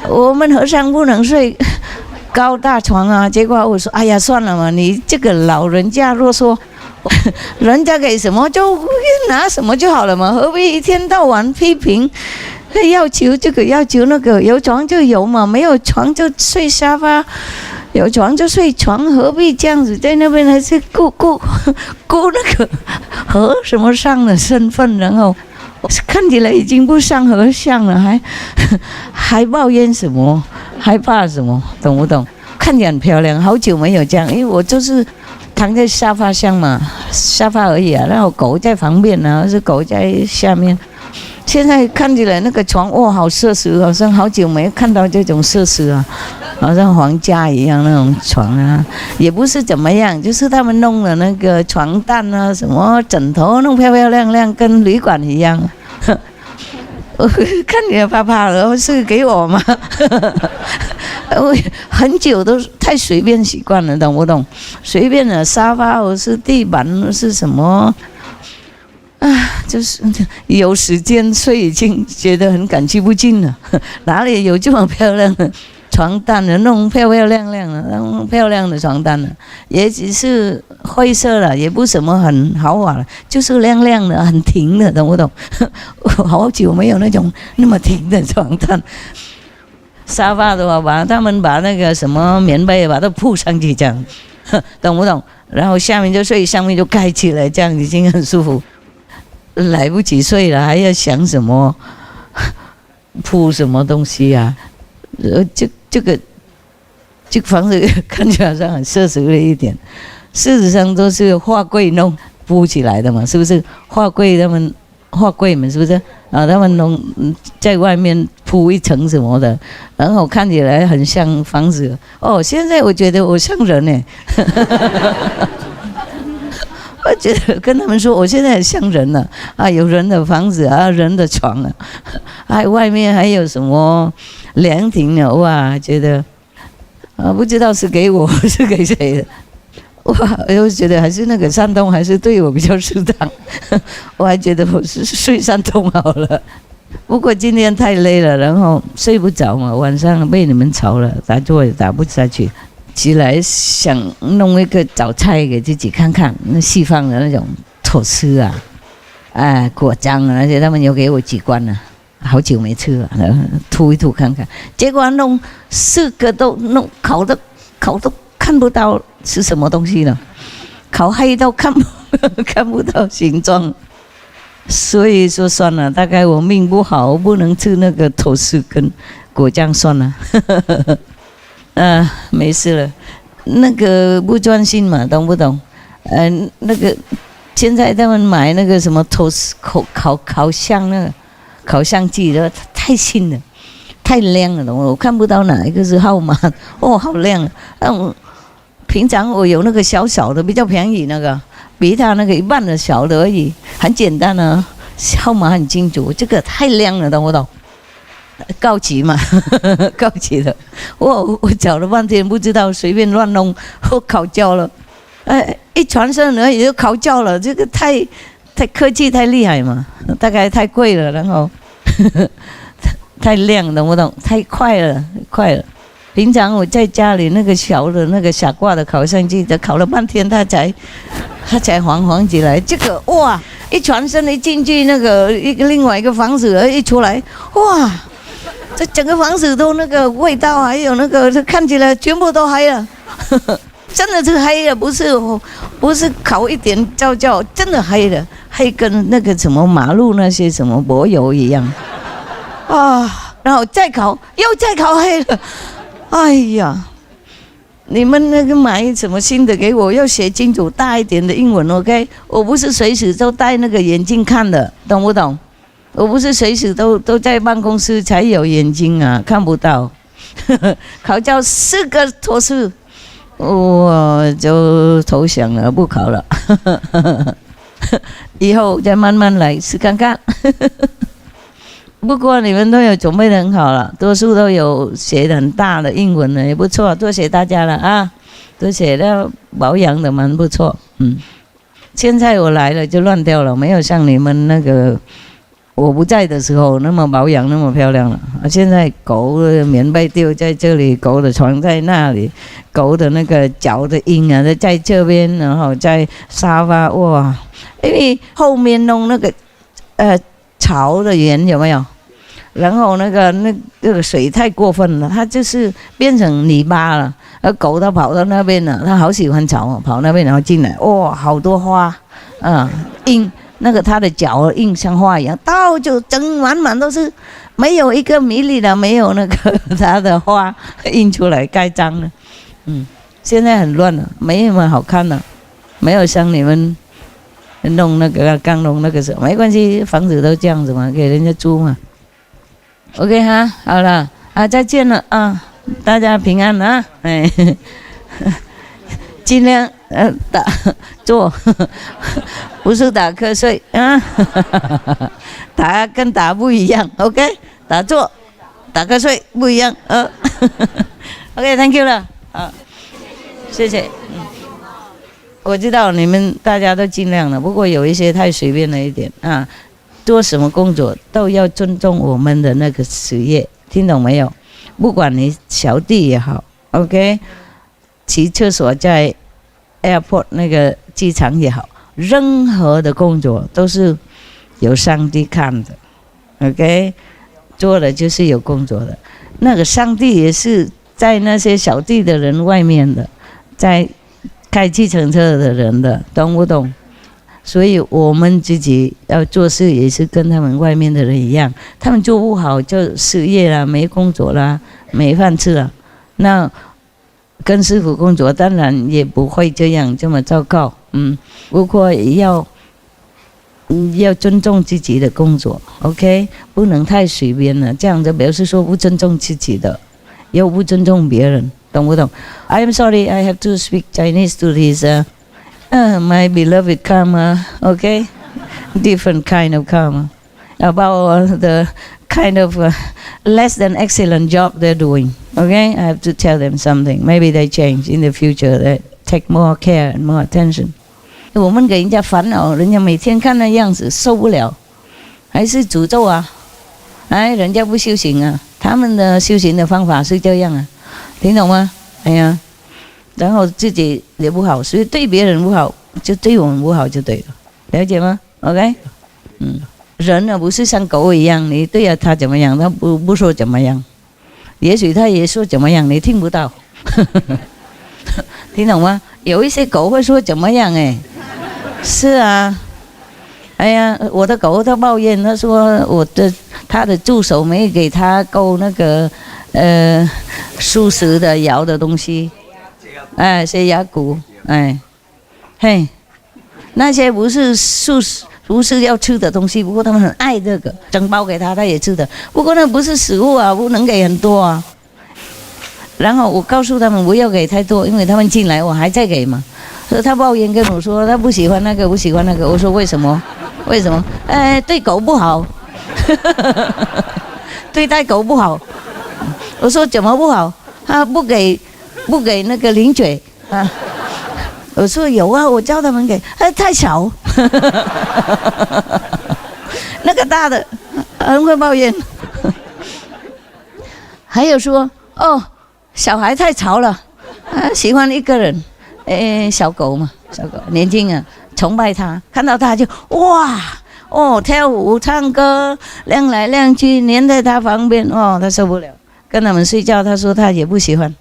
我们和尚不能睡高大床啊。结果我说，哎呀，算了嘛，你这个老人家若说，人家给什么就拿什么就好了嘛，何必一天到晚批评？要求这个要求那个，有床就有嘛，没有床就睡沙发，有床就睡床，何必这样子？在那边还是顾那个和什么尚的身份，然后看起来已经不像和尚了，还抱怨什么，还怕什么？懂不懂？看起来很漂亮，好久没有这样，因为我就是躺在沙发上嘛，沙发而已啊，然后狗在旁边啊，是狗在下面。现在看起来那个床哇，好奢侈，好像好久没看到这种设施啊，好像皇家一样那种床啊，也不是怎么样，就是他们弄的那个床单啊，什么枕头弄漂漂亮亮，跟旅馆一样。我看起来怕怕的，是给我吗？我很久都太随便习惯了，懂不懂？随便的沙发或是地板是什么？就是有时间睡已经觉得很感激不尽了，哪里有这么漂亮的床单的，弄漂漂亮亮的，弄漂亮的床单的，也只是灰色了，也不什么很豪华了，就是亮亮的，很挺的，懂不懂？我好久没有那种那么挺的床单。沙发的话，他们把那个什么棉被把它铺上去，这样，懂不懂？然后下面就睡，上面就盖起来，这样已经很舒服。来不及睡了，还要想什么铺什么东西啊？这个房子看起来好像很奢侈了一点，事实上都是画柜弄铺起来的嘛，是不是？画柜们是不是啊？他们弄在外面铺一层什么的，然后看起来很像房子。哦，现在我觉得我像人呢。我觉得跟他们说，我现在很像人了啊，有人的房子啊，人的床啊，还外面还有什么凉亭呢？哇，觉得啊，不知道是给我是给谁的。哇，我觉得还是那个山东还是对我比较适当，我还觉得我是睡山东好了。不过今天太累了，然后睡不着嘛，晚上被你们吵了，打坐也打不下去。起来想弄一个早菜给自己看看，那西方的那种吐司啊，果酱啊那些，他们有给我几罐呢，好久没吃了，吐一吐看看。结果弄4个都弄烤都看不到是什么东西了，烤黑到看不到形状。所以说算了，大概我命不好，我不能吃那个吐司跟果酱，算了。没事了，那个不专心嘛，懂不懂？那个现在他们买那个什么烤箱那个烤箱机的太新了，太亮了，我看不到哪一个是号码。哦，好亮！平常我有那个小小的，比较便宜那个，比他那个一半的小的而已，很简单啊，号码很清楚。这个太亮了，懂不懂？高级嘛，高级的。我找了半天，不知道随便乱弄，我烤焦了。一传声而已就烤焦了，这个太科技太厉害嘛，大概太贵了，然后太亮，懂不懂？太快了。平常我在家里那个小的那个傻瓜的烤箱机，烤了半天，它才黄起来。这个哇，一传声一进去，那个另外一个房子一出来，哇！这整个房子都那个味道，还有那个看起来全部都黑了，真的是黑了，不是烤一点焦，真的黑了，黑跟那个什么马路那些什么柏油一样啊！然后再烤黑了，哎呀！你们那个买什么新的给我，要写清楚大一点的英文 ，OK？ 我不是随时都戴那个眼镜看的，懂不懂？我不是随时都在办公室才有眼睛啊，看不到。考教4个托司，我就投降了，不考了。以后再慢慢来试看看。不过你们都有准备得很好了，多数都有写很大的英文了，也不错，多谢大家了啊，都写的保养的蛮不错，现在我来了就乱掉了，没有像你们那个我不在的时候那么保养那么漂亮了。现在狗的棉被丢在这里，狗的床在那里，狗的那个脚的印啊在这边，然后在沙发，哇，因为后面弄那个槽的圆有没有？然后那个水太过分了，它就是变成泥巴了。而狗它跑到那边了，它好喜欢草，跑那边然后进来，哇，好多花，印那个它的脚印像花一样，到就整满都是，没有一个米粒的，没有那个它的花印出来盖章了。现在很乱了，没那么好看了，没有像你们弄那个刚弄那个时候，没关系，房子都这样子嘛，给人家租嘛。OK 哈，好了啊，再见了啊，大家平安啊，哎，尽量坐，不是打瞌睡啊，打跟打不一样 ，OK， 打坐，打瞌睡不一样，OK，Thank you 了，好，谢谢，我知道你们大家都尽量了，不过有一些太随便了一点啊。做什么工作都要尊重我们的那个职业，听懂没有？不管你小弟也好 ，OK， 骑厕所在 airport 那个机场也好，任何的工作都是有上帝看的 ，OK， 做的就是有工作的，那个上帝也是在那些小弟的人外面的，在开计程车的人的，懂不懂？所以我们自己要做事也是跟他们外面的人一样，他们做不好就失业了，没工作了，没饭吃了。那跟师父工作当然也不会这么糟糕，不过也要尊重自己的工作 ，OK， 不能太随便了，这样就表示说不尊重自己的，又不尊重别人，懂不懂 ？I am sorry, I have to speak Chinese to this. My beloved karma, okay? Different kind of karma. About the kind of less than excellent job they're doing, okay? I have to tell them something. Maybe they change in the future. They take more care and more attention. 我们给人家烦恼，人家每天看那样子受不了，还是诅咒啊！哎，人家不修行啊，他们的修行的方法是这样啊，听懂吗？哎呀。然后自己也不好，所以对别人不好，就对我们不好就对了，了解吗 ？OK， 人呢不是像狗一样，你对他怎么样，他不说怎么样，也许他也说怎么样，你听不到，听懂吗？有一些狗会说怎么样，是啊，哎呀，我的狗它抱怨，他说他的助手没给他够那个素食的咬的东西。血牙骨，嘿，那些不是要吃的东西，不过他们很爱这个，整包给他，他也吃的。不过那不是食物啊，不能给很多啊。然后我告诉他们不要给太多，因为他们进来我还在给嘛。所以他抱怨跟我说他不喜欢那个，不喜欢那个。我说为什么？为什么？对狗不好，对待狗不好。我说怎么不好？他不给那个零嘴啊！我说有啊，我教他们给，太少。那个大的很会抱怨，还有说小孩太吵了，喜欢一个人，小狗嘛，小狗年轻啊，崇拜他，看到他就哇跳舞唱歌，亮来亮去，黏在他旁边，他受不了，跟他们睡觉，他说他也不喜欢。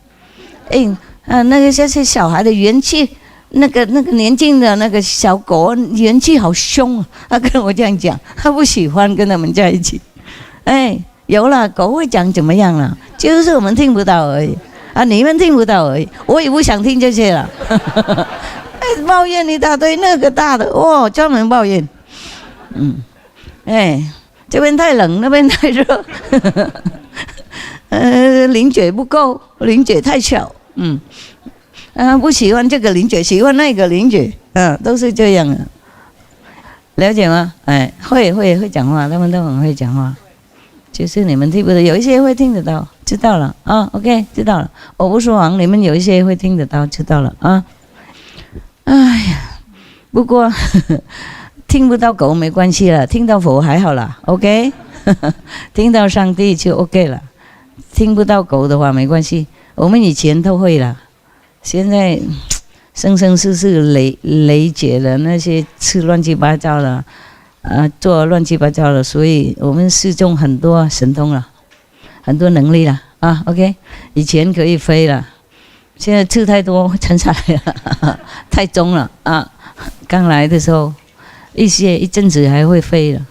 那个些小孩的元气，那个年轻的那个小狗元气好凶啊！他跟我这样讲，他不喜欢跟他们在一起。有了狗会讲怎么样了，就是我们听不到而已啊，你们听不到而已。我也不想听这些了。抱怨一大堆，那个大的专门抱怨。这边太冷，那边太热。零嘴不够，零嘴太小，不喜欢这个零嘴，喜欢那个零嘴，都是这样的，了解吗？会讲话，他们都很会讲话，就是你们听不得，有一些会听得到，知道了啊 ？OK， 知道了。我不说谎，你们有一些会听得到，知道了啊。哎呀，不过听不到狗没关系了，听到佛还好啦 ，OK， 听到上帝就 OK 了。听不到狗的话没关系，我们以前都会了，现在生生世世累劫了那些吃乱七八糟了，做乱七八糟了，所以我们示众很多神通了，很多能力了啊 ，OK， 以前可以飞了。现在吃太多沉下来了，太重了啊！刚来的时候，一阵子还会飞了，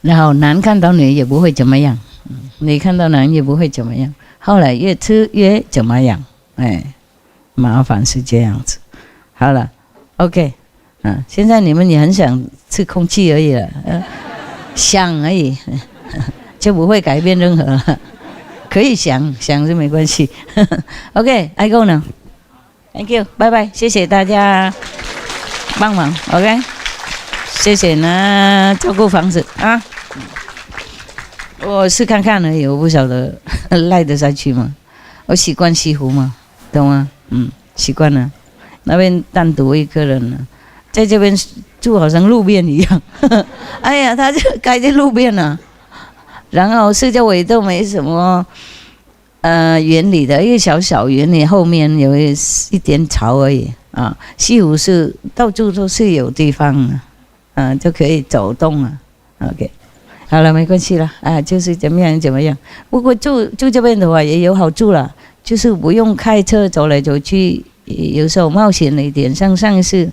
然后男看到女也不会怎么样，女看到男也不会怎么样。后来越吃越怎么样？哎，麻烦是这样子。好了 ，OK， 现在你们也很想吃空气而已了，想而已，就不会改变任何了。可以想是没关系。OK，I go now。Thank you， 拜拜，谢谢大家帮忙。OK， 谢谢呢，照顾房子啊。我是看看而已，我不晓得赖得下去吗？我习惯西湖嘛，懂吗？习惯了。那边单独一个人了，在这边住好像路边一样。哎呀，他就盖在路边了。然后四周围都没什么园里的一个小园里，后面有一点草而已啊。西湖是到处都是有地方的，就可以走动了。OK， 好了，没关系了啊，就是怎么样。不过住这边的话也有好处了，就是不用开车走来走去，有时候冒险了一点，像上一次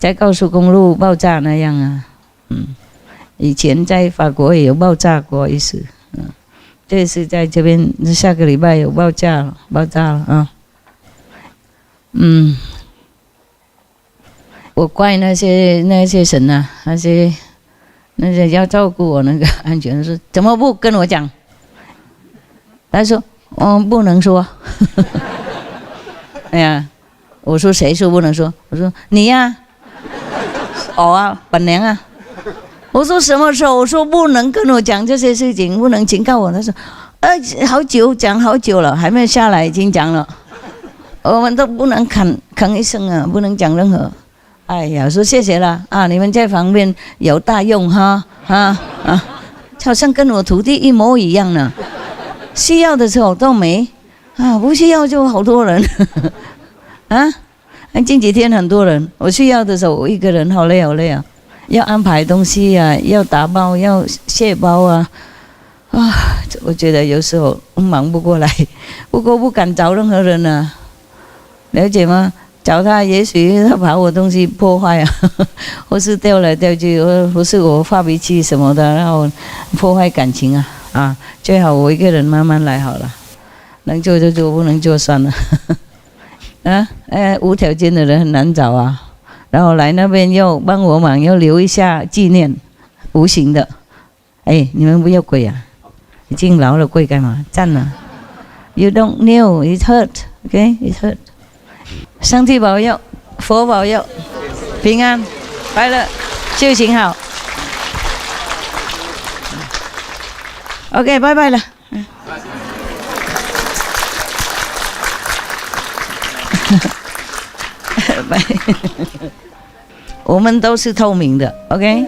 在高速公路爆炸那样啊，以前在法国也有爆炸过一次，这次在这边下个礼拜有爆炸了啊，我怪那些神啊，那些要照顾我那个安全是怎么不跟我讲？他说不能说，哎呀，我说谁说不能说？我说你呀，本娘啊。我说什么时候？我说不能跟我讲这些事情，不能警告我。他说，讲好久了，还没下来已经讲了，我们都不能吭一声啊，不能讲任何。哎呀，说谢谢了啊，你们在旁边有大用哈好像跟我徒弟一模一样呢。需要的时候都没啊，不需要就好多人啊。近几天很多人，我需要的时候我一个人好累啊。要安排东西啊，要打包，要卸包啊，我觉得有时候忙不过来，不过不敢找任何人啊，了解吗？找他，也许他把我东西破坏啊，或是掉来掉去，或是我发脾气什么的，然后破坏感情啊，最好我一个人慢慢来好了，能做就做，不能做算了。无条件的人很难找啊。然后来那边又帮我忙，又留一下纪念，无形的。你们不要跪啊！已经老了，跪干嘛？站了。You don't know, it hurt, OK? It hurt. 上帝保佑，佛保佑，平安、快乐，修行好。OK， 拜拜了。我们都是透明的 ，OK，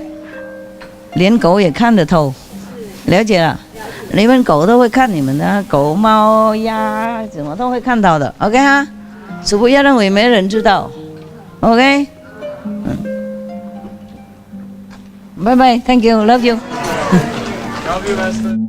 连狗也看得透，了解了？你们狗都会看你们的，狗、猫、鸭什么都会看到的 ，OK 哈？只不要认为没人知道 ，OK？ 拜拜 ，Thank you, love you. Love you, Master.